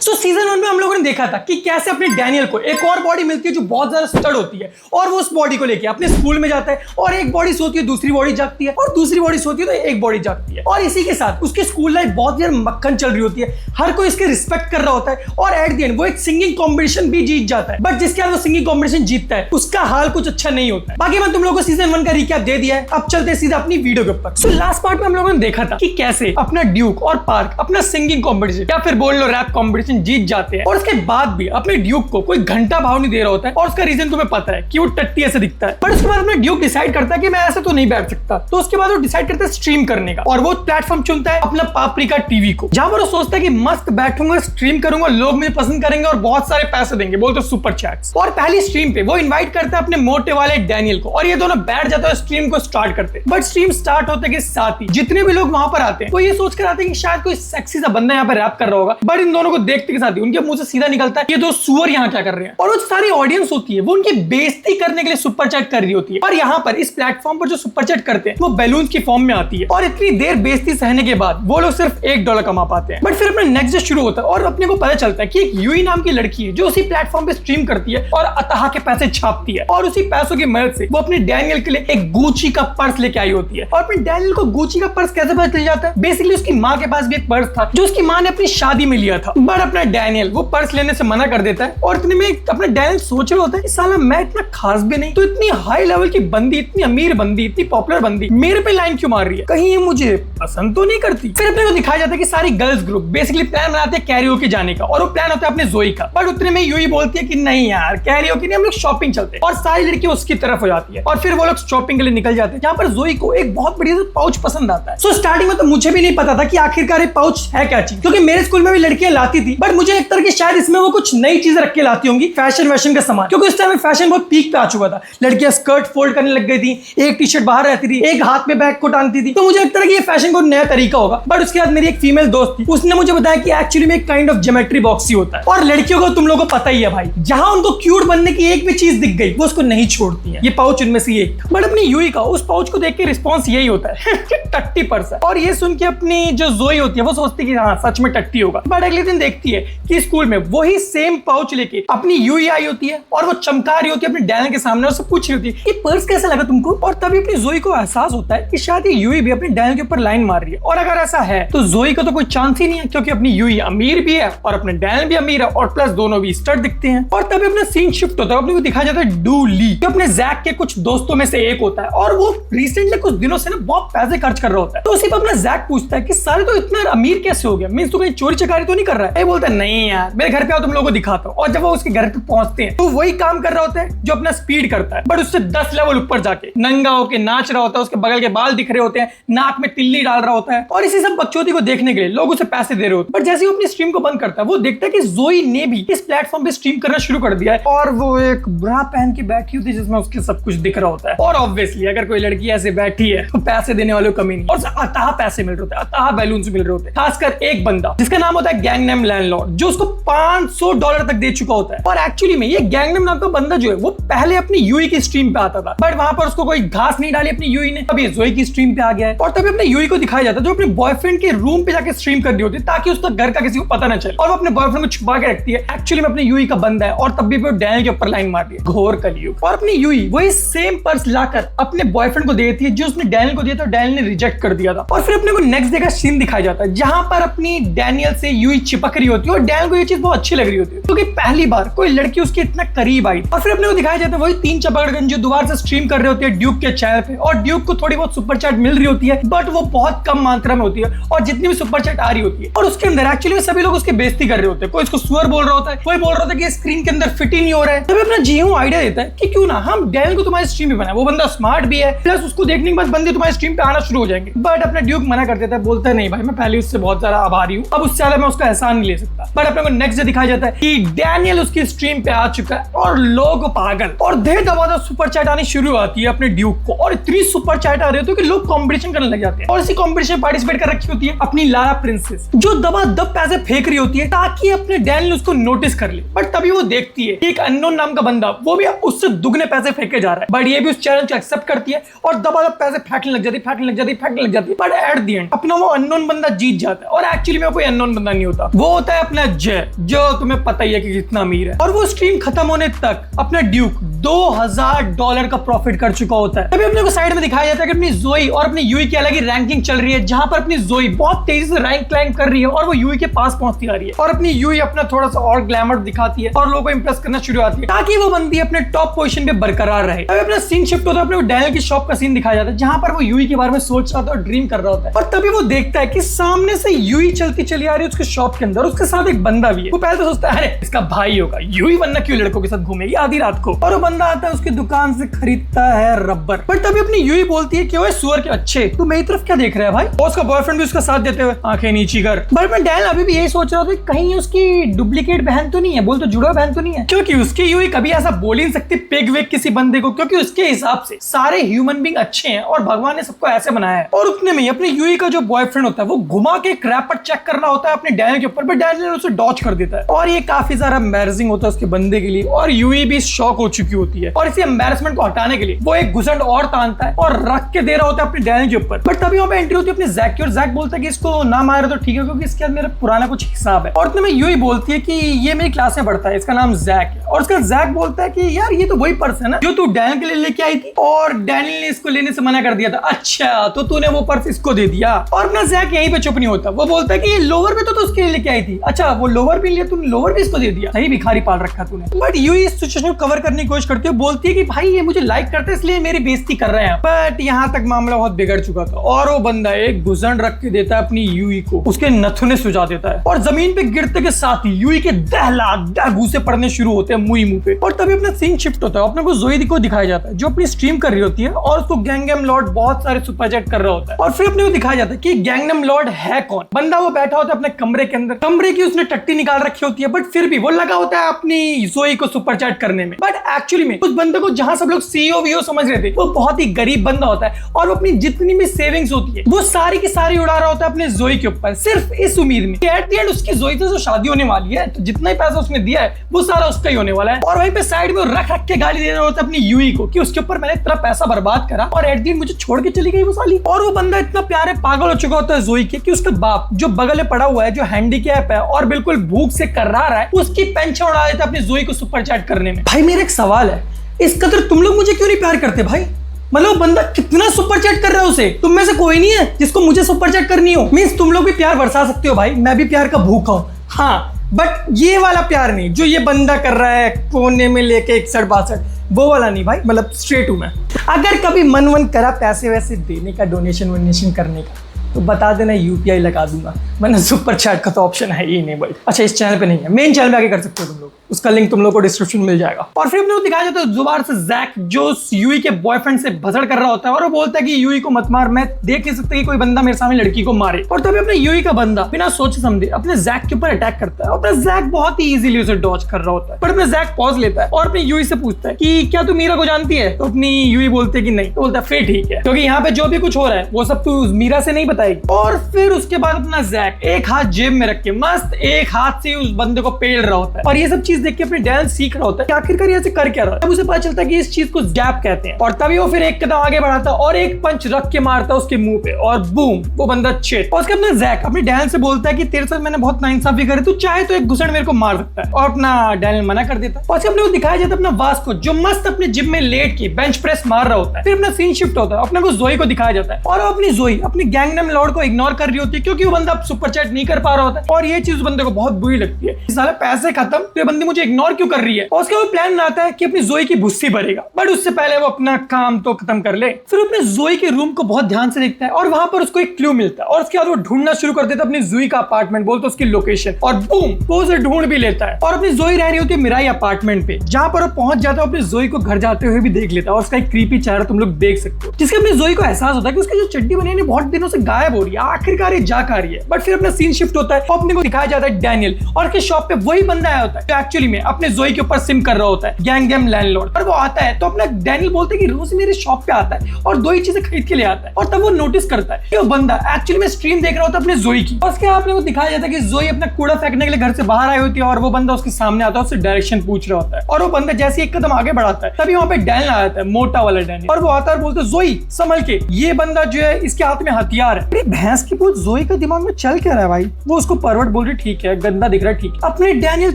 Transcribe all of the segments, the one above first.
सो season 1 में हम लोगों ने देखा था कि कैसे अपने डैनियल को एक और बॉडी मिलती है जो बहुत ज्यादा स्टड होती है और वो उस बॉडी को लेके अपने स्कूल में जाता है और एक बॉडी सोती है दूसरी बॉडी जागती है और दूसरी बॉडी सोती है तो एक बॉडी जागती है और इसी के साथ उसकी स्कूल लाइफ बहुत यार मक्खन चल रही होती है। हर कोई इसके रिस्पेक्ट कर रहा होता है और एट द एंड वो एक सिंगिंग कॉम्पिटिशन भी जीत जाता है। बट जिसके बाद वो सिंगिंग कॉम्पिटिशन जीतता है उसका हाल कुछ अच्छा नहीं होता है। बाकी मैं तुम लोगों को सीजन 1 का रिकैप दे दिया है, अब चलते सीधा अपनी वीडियो के ऊपर। सो लास्ट पार्ट में हम लोगों ने देखा था कि कैसे अपना ड्यूक और पार्क अपना सिंगिंग कॉम्पिटिशन या फिर बोल लो रैप कॉम्पिटिशन जीत जाते हैं और उसके बाद भी अपने ड्यूक को कोई घंटा भाव नहीं दे रहा होता है और उसका रीजन तुम्हें पता है कि वो टट्टी ऐसे दिखता है। पर उसके बाद अपना ड्यूक डिसाइड करता है कि मैं ऐसे तो नहीं बैठ सकता, तो उसके बाद वो डिसाइड करता है स्ट्रीम करने का और वो प्लेटफॉर्म चुनता है अपना पापरिका टीवी को, जहां पर वो सोचता है कि मस्त बैठूंगा स्ट्रीम करूंगा, लोग मुझे पसंद करेंगे और बहुत सारे पैसे देंगे, बोलते सुपर चैट्स। और पहली स्ट्रीम पे वो इन्वाइट करता है अपने मोटे वाले डैनियल को और ये दोनों बैठ जाते हैं स्ट्रीम को स्टार्ट करते। बट स्ट्रीम स्टार्ट होते के साथ ही जितने भी लोग वहां पर आते हैं वो ये सोच कर आते हैं कि शायद कोई सेक्सी सा बंदा यहाँ पर रैप कर रहा होगा। बट इन दोनों को देखते के साथ ही उनके मुंह से सीधा निकलता है ये दो सुअर यहाँ क्या कर रहे हैं। और वो सारी ऑडियंस होती है वो उनकी बेइज्जती करने के लिए सुपर चैट कर रही होती है और यहाँ पर इस प्लेटफॉर्म पर जो सुपर चैट करते हैं वो बैलून की फॉर्म में आती है और इतनी देर बेइज्जती सहने के बाद वो लोग सिर्फ $1 कमा पाते हैं। बट फिर अपना नेक्स्ट डे शुरू होता है और अपने को पता चलता है कि एक यूई नाम की लड़की है जो उसी प्लेटफॉर्म पे स्ट्रीम करती है और अतः के पैसे छापती है और उसी पैसों की मदद से वो अपने डैनियल के लिए एक गुची का पर्स लेके आई होती है। और अपने डैनियल को गुची का पर्स कैसे पता चल जाता है? बेसिकली उसकी माँ के पास भी एक पर्स था जो उसकी माँ ने अपनी शादी में लिया था। बट अपना डैनियल वो पर्स लेने से मना कर देता है और इतने में अपना डैनियल सोच रहा होता है कि साला मैं इतना खास भी नहीं, तो इतनी हाई लेवल की बंदी, इतनी अमीर बंदी, इतनी पॉपुलर बंदी मेरे पे लाइन क्यों मार रही है, कहीं ये मुझे पसंद तो नहीं करती। फिर अपने को दिखाया जाता है कि सारी गर्ल्स ग्रुप बेसिकली प्लान बनाते हैं कैरियोके जाने का और वो प्लान होता है अपने जोई का। बट उतने में यूई बोलती है कि नहीं यार कैरियोके नहीं, हम लोग शॉपिंग चलते हैं और सारी लड़कियां उसकी तरफ हो जाती है और फिर वो लोग शॉपिंग के लिए निकल जाते हैं जहां पर जोई को एक बहुत बढ़िया पाउच पसंद आता है। सो स्टार्टिंग में तो मुझे भी नहीं पता था कि आखिरकार एक पाउच है क्या चीज, क्योंकि मेरे स्कूल में भी लड़कियां लाती थी। बट मुझे लगता है कि शायद इसमें वो कुछ नई चीजें रख के लाती होंगी, फैशन का सामान, क्योंकि उस टाइम फैशन बहुत पीक पे आ चुका था। लड़कियां स्कर्ट फोल्ड करने लग गई थी, एक टी शर्ट बाहर रहती थी, एक हाथ में बैग को टांगती थी, तो मुझे लगता है कि ये फैशन का नया तरीका होगा। बट उसके बाद मेरी एक फीमेल दोस्त थी, उसने मुझे बताया कि एक्चुअली में एक काइंड ऑफ ज्योमेट्री बॉक्स ही होता है और लड़कियों को तुम लोगों को पता ही है भाई, जहां उनको क्यूट बनने की एक भी चीज दिख गई वो उसको नहीं छोड़ती है। ये पाउच उनमें से एक था। बट अपनी यूई का उस पाउच को देख के रिस्पॉन्स यही होता है टट्टी पर्स है। और ये सुन के अपनी जो जोई होती है वो सोचती है कि हाँ सच में टट्टी होगा। बट अगले दिन देखती है कि स्कूल में वही सेम पाउच लेके अपनी यूई आई होती है और वो चमका रही होती है अपने डैनियल के सामने और उससे पूछ रही होती है कि पर्स कैसा लगा तुमको। और तभी अपनी जोई को एहसास होता है कि शायद ये यूई भी अपने डैनियल के ऊपर लाइन मार रही है और अगर ऐसा है तो जोई को तो कोई चांस ही नहीं है, क्योंकि अपनी यूई अमीर भी है और अपने डैनियल भी अमीर है और प्लस दोनों भी स्टड दिखते हैं। और तभी अपना सीन शिफ्ट होता है, अपने को दिखाया जाता है डू ली जो अपने जैक के कुछ दोस्तों में से एक होता है और वो रिसेंटली कुछ दिनों से ना बहुत पैसे खर्च कर रहा होता है। तो उसी पर अपना जैक पूछता है कि सारे तो इतना अमीर कैसे हो गया, मींस तो कहीं चोरी चकारी तो नहीं कर रहा है। बोलता है नहीं यार मेरे घर पे आओ तुम लोगों को दिखाता हूं। और जब वो उसके घर पे पहुंचते हैं तो वही काम कर रहा होता है जो अपना स्पीड करता है, बट उससे 10 लेवल ऊपर जाके नंगा होके नाच रहा होता है, उसके बगल के बाल दिख रहे होते हैं, नाक में तिल्ली डाल रहा होता है और इसी सब बकचोदी को देखने के लिए लोग उसे पैसे दे रहे होते हैं। बट जैसे ही वो अपनी स्ट्रीम को बंद करता है वो देखता है कि जोई ने भी इस प्लेटफॉर्म पे स्ट्रीम करना शुरू कर दिया है और वो एक ब्रा पहन के बैठी होती है जिसमें उसके सब कुछ दिख रहा होता है। और ऑब्वियसली अगर कोई लड़की ऐसे बैठी है तो पैसे देने वालों को कमी नहीं और अतः पैसे मिल रहे होते हैं, अतः बैलून्स मिल रहे होते हैं। खासकर एक बंदा जिसका नाम होता है गैंगनम लैंडलॉर्ड जो उसको $500 तक दे चुका होता है। और एक्चुअली में ये गैंगनम नाम का बंदा जो है वो पहले अपनी यूई की स्ट्रीम पे आता था, बट वहां पर उसको कोई घास नहीं डाली अपनी यूई ने, तभी जोई की स्ट्रीम पे आ गया है। और तभी अपने यूई को दिखाया जाता है जो अपने बॉयफ्रेंड के रूम पे जाके स्ट्रीम कर रही होती है ताकि उसका घर का किसी को पता ना चले और वो अपने बॉयफ्रेंड को छुपा के रखती है। एक्चुअली में अपने यूई का बंदा है और तब भी वो डैनियल के ऊपर लाइन मार रही है, घोर कलयुग। और अपनी यूई वही सेम पर्स लाकर अपने बॉयफ्रेंड को देती है जो उसने डैनियल को दिया था, डैनियल ने रिजेक्ट कर दिया था। और फिर अपने को नेक्स्ट डे का सीन दिखाया जाता है जहां पर अपनी डैनियल से यूई चिपक रही होती है और डैनियल को ये चीज बहुत अच्छी लग रही होती है क्योंकि पहली बार कोई लड़की उसके इतना करीब आई। और फिर अपने को दिखाया जाता है वही 3 चपड़गन जो दोबारा से स्ट्रीम कर रहे होते हैं ड्यूक के चैनल पे और ड्यूक को थोड़ी बहुत सुपर चैट मिल रही होती है बट वो बहुत कम मात्रा में होती है और जितनी भी सुपर चैट आ रही होती है और उसके अंदर एक्चुअली में सभी लोग उसकी बेइज्जती कर रहे होते हैं। कोई इसको सुअर बोल रहा होता है, कोई बोल रहा होता है कि स्क्रीन के अंदर फिट ही नहीं हो रहा है। तभी अपना जीहू आइडिया देता है कि क्यों ना हम डैनियल को तुम्हारी स्ट्रीम पे बनाए, वो बंदा स्मार्ट भी है प्लस उसको देखने के बाद बंदे तुम्हारी स्ट्रीम पे आना शुरू हो जाएंगे। बट अपना ड्यूक मना कर देता है, बोलता है नहीं भाई मैं पहले उससे बहुत ज्यादा आभारी हूँ, अब उससे ज्यादा मैं उसका एहसान नहीं ले सकता। बट अपने को नेक्स्ट डे दिखाया जाता है कि डैनियल उसकी स्ट्रीम पे आ चुका है और लोग पागल और देर दबादा सुपर चैट आनी शुरू आती है अपने ड्यूक को और इतनी सुपर चैट आ रही होती है कि लोग कंपटीशन करने लग जाते हैं। और इसी कंपटीशन में पार्टिसिपेट कर रखी होती है अपनी लारा प्रिंसेस जो दबा दब पैसे फेंक रही होती है ताकि अपने डैनियल उसको नोटिस कर ले। बट तभी वो देखता देखती है एक अननोन नाम का बंदा वो भी उससे दुगने पैसे फेंके जा रहा है, बट ये भी उस चैलेंज को एक्सेप्ट करती है और दबादब पैसे फेंकने लग जाती है। बट एट द एंड अपना वो अननोन बंदा जीत जाता है और एक्चुअली में कोई अननोन बंदा नहीं होता, वो होता है अपना जय, जो तुम्हें पता ही है कि कितना अमीर है। और वो स्ट्रीम खत्म होने तक अपना ड्यूक $2000 का प्रॉफिट कर चुका होता है। तभी अपने को साइड में दिखाया जाता है कि अपनी जोई और अपनी यूई की अलग ही रैंकिंग चल रही है, जहां पर अपनी जोई बहुत तेजी से रैंक क्लाइंब कर रही है और वो यूई के पास पहुंचती आ रही है और अपनी यूई अपना थोड़ा सा और ग्लैमर दिखाती है और लोगों को इंप्रेस करना शुरू होती है ताकि वो बंदी अपने टॉप पोजीशन पे बरकरार रहे। तभी अपना सीन शिफ्ट होता है, अपने डैनियल की शॉप का सीन दिखाया जाता है जहां पर वो यूई के बारे में सोच रहा था और ड्रीम कर रहा होता है। और तभी वो देखता है कि सामने से यूई चलती चली आ रही है उसके शॉप के अंदर, उसके साथ एक बंदा भी है। वो पहले तो सोचता है अरे इसका भाई होगा, यूई वरना क्यों लड़कों के साथ घूमेगी आधी रात को। और वो बंदा आता है उसकी दुकान से खरीदता है रबर। बट तभी अपनी यूई बोलती है कि ओए सुअर के अच्छे तू मेरी तरफ क्या देख रहा है भाई, और उसका बॉयफ्रेंड भी उसका साथ देते हुए आंखें नीची कर। बट मैं डैनियल अभी भी यही सोच रहा था कहीं उसकी डुप्लीकेट बहन तो नहीं है, बोल तो जुड़वा बहन तो नहीं है, क्योंकि उसकी यूई कभी ऐसा बोल ही नहीं सकती पेग वेग किसी बंदे को, क्योंकि उसके हिसाब से सारे ह्यूमन बीइंग अच्छे हैं और भगवान ने सबको ऐसे बनाया है। और उतने में अपने यूई का जो बॉयफ्रेंड होता है वो घुमा के क्रैप पर चेक कर रहा होता है अपने डैनियल के ऊपर, बट डैनियल उसे डॉच कर देता है और ये काफी ज्यादा एम्बैरेसिंग होता है उसके बंदे के लिए और यूई भी शॉक हो चुकी होती है। और इसी एम्बैरेसमेंट को हटाने के लिए वो एक घुसंड और तानता है और रख के दे रहा होता है अपने डैनियल के ऊपर। बट तभी वहां पे एंट्री होती है अपने जैक की और जैक बोलता है कि इसको ना मारे तो ठीक है क्योंकि इसके साथ मेरा पुराना कुछ हिसाब है। और उतने में यूई बोलती है कि ये मेरी क्लास में पढ़ता है, इसका नाम जैक है। और उसका जैक बोलता है कि यार ये तो वही पर्स है ना जो तू डैनियल के लिए लेके आई थी और डैनियल ने इसको लेने से मना कर दिया था, अच्छा तो तूने वो पर्स इसको दे दिया। और अपना जैक यहीं पे चुप नहीं होता, वो बोलता है कि ये लोवर भी तो उसके लिए लेके आई थी, अच्छा वो लोवर भी लिया तूने, लोवर भी इसको दे दिया, सही भिखारी पाल रखा तूने। बट यूई इस सिचुएशन को कवर करने की कोशिश करती है, बोलती है कि भाई ये मुझे लाइक करते इसलिए मेरी बेइज्जती कर रहे हैं। बट यहाँ तक मामला बहुत बिगड़ चुका था और वो बंदा एक घुसंड रख के देता है अपनी यूई को, उसके नथुने सुझा देता है और जमीन पे गिरते के साथ ही यूई के दहला घूसे पड़ने शुरू होते हैं मुंह पे। और तभी अपना सीन शिफ्ट होता है, अपने को जोई को दिखाया जाता है जो अपनी स्ट्रीम कर रही होती है और उसको गैंगनम लॉर्ड बहुत सारे सुपर चैट कर रहा होता है। और फिर अपने को दिखाया जाता है कि गैंगनम लॉर्ड है कौन। बंदा वो बैठा होता है अपने कमरे के अंदर, कमरे की उसने टट्टी निकाल रखी होती है, बट फिर भी वो लगा होता है अपनी जोई को सुपर चैट करने में। बट एक्चुअली में उस बंदे को जहां सब लोग सीईओ वीओ समझ रहे थे वो बहुत ही गरीब बंदा होता है और वो अपनी जितनी भी सेविंग्स होती है वो सारी की सारी उड़ा रहा होता है अपने जोई के ऊपर, सिर्फ इस उम्मीद में कि एट द एंड उसकी जोई से जो शादी होने वाली है तो जितना ही पैसा उसने दिया है वो सारा उसका ही होने वाला है। और वहीं पे साइड में रख के गाली दे रहा होता है अपनी यूई को कि उसके ऊपर मैंने इतना पैसा बर्बाद करा और एट द एंड मुझे छोड़ के चली गई वो साली। और वो बंदा इतना प्यारे पागल हो चुका होता है जोई के कि उसका बाप जो बगल में पड़ा हुआ है जो हैंडीकैप है और बिल्कुल भूख से कर्रा रहा है उसकी पेंशन उड़ा देता है अपनी जोई को सुपर चैट करने में। भाई मेरा एक सवाल है, इस कदर तुम लोग मुझे क्यों नहीं प्यार करते भाई? मतलब बंदा कितना सुपर चैट कर रहा है उसे, तुम में से कोई नहीं है जिसको मुझे सुपर चैट करनी हो। मींस तुम लोग भी प्यार बरसा सकते हो भाई, मैं भी प्यार का भूखा हूं हाँ, बट ये वाला प्यार नहीं जो ये बंदा कर रहा है कोने में लेके 61-62 वो वाला नहीं भाई, मतलब स्ट्रेट हूं मैं। अगर कभी मन वन करा पैसे वैसे देने का, डोनेशन वोनेशन करने का तो बता देना यूपीआई लगा दूंगा, वरना सुपर चैट का तो ऑप्शन है ही नहीं भाई। अच्छा इस चैनल पे नहीं है, मेन चैनल पे आके कर सकते हो तुम लोग, उसका लिंक तुम लोग को डिस्क्रिप्शन में मिल जाएगा। और फिर अपने को दिखाया जाता है दोबारा से जैक जो यूई के बॉयफ्रेंड से भसड़ कर रहा होता है और वो बोलता है कि यूई को मत मार, मैं देख नहीं सकता कि कोई बंदा मेरे सामने लड़की को मारे। और तभी अपने यूई का बंदा बिना सोचे समझे अपने जैक के ऊपर अटैक करता है और अपना जैक बहुत ही इजीली उसे डॉज कर रहा होता है। पर अपने जैक पॉज लेता है और अपनी यूई से पूछता है कि क्या तू मीरा को जानती है? तो अपनी यूई बोलते है कि नहीं। तो बोलता है फिर ठीक है, क्योंकि यहाँ पे जो भी कुछ हो रहा है वो सब तू मीरा से नहीं बताएगी। और फिर उसके बाद अपना जैक एक हाथ जेब में रख के मस्त एक हाथ से उस बंदे को पेल रहा होता है और ये सब चीज देख के अपने डैनियल सीख रहा होता है कि आखिरकार ऐसे कर क्या रहा है। तब उसे पता चलता है कि इस चीज को गैप कहते हैं और तभी वो फिर एक कदम आगे बढ़ाता है और एक पंच रख के मारता है उसके मुंह पे और बूम वो बंदा चेत। और उसके अपना जैक अपने डैनियल से बोलता है कि तेरे साथ मैंने बहुत नाइंसाफी करी, तू चाहे तो एक घुसड़ मेरे को मार सकता है। और अपना डैनियल मना कर देता है। और अपने को दिखाया जाता है अपना वास को जो मस्त अपने जिम में लेट के बेंच प्रेस मार रहा होता है। फिर अपना सीन शिफ्ट होता है, अपने को जोई को दिखाया जाता है और अपनी जोई अपनी गैंगनम लॉर्ड को इग्नोर कर रही होती है क्योंकि वो बंदा सुपर चैट नहीं कर पा रहा होता है और ये चीज उस बंदे को बहुत बुरी लगती है। सारे पैसे खत्म तो ये बंदी मुझे इग्नोर क्यों कर रही है। और उसका वो प्लान बनाता है कि अपनी जोई की भुस्सी भरेगा, बट उससे पहले वो अपना काम तो खत्म कर ले। फिर अपने जोई के रूम को बहुत ध्यान से देखता है और वहां पर उसको एक क्लू मिलता है और उसके बाद वो ढूंढना शुरू कर देता है अपनी जोई का अपार्टमेंट, बोलते उसकी लोकेशन और बूम वो उसे ढूंढ भी लेता है। और अपनी जोई रह रही होती है मिराई अपार्टमेंट पे, जहां पर वो पहुंच जाता है अपनी जोई को घर जाते हुए भी देख लेता है और उसका एक क्रीपी चेहरा तुम लोग देख सकते हो, जिसके अपनी जोई को एहसास होता है कि उसकी जो चड्डी बनी है बहुत दिनों से गायब गायब हो रही है, आखिरकार ये जा रही है। बट फिर अपना सीन शिफ्ट होता है, अपने को दिखाया जाता है डैनियल, और उसके शॉप पे वही बंदा आया होता है जो एक्चुअली में अपने जोई के ऊपर सिम कर रहा होता है, गैंग लैंडलॉर्ड। और वो आता है तो अपना डैनियल बोलते हैं कि रोज मेरे शॉप पे आता है और दो ही चीजें खरीद के ले आता है। और तब वो नोटिस करता है कि वो बंदा एक्चुअली में स्ट्रीम देख रहा होता है अपने जोई की। और उसके आपने को दिखाया जाता है कि जोई अपना कूड़ा फेंकने के लिए घर से बाहर आई होती है और वो बंदा उसके सामने आता है, उससे डायरेक्शन पूछ रहा होता है। और वो बंदा जैसे एक कदम आगे बढ़ाता है तभी वहां पे डैनियल आ जाता है, मोटा वाला डैनियल। और वो आता है और बोलता है जोई संभल के, ये बंदा जो है इसके हाथ में हथियार है। अरे भैंस की पूछ, जोई के दिमाग में चल क्या रहा है भाई? वो उसको परवर्ट बोल रही, ठीक है गंदा दिख रहा है, ठीक है। अपने डैनियल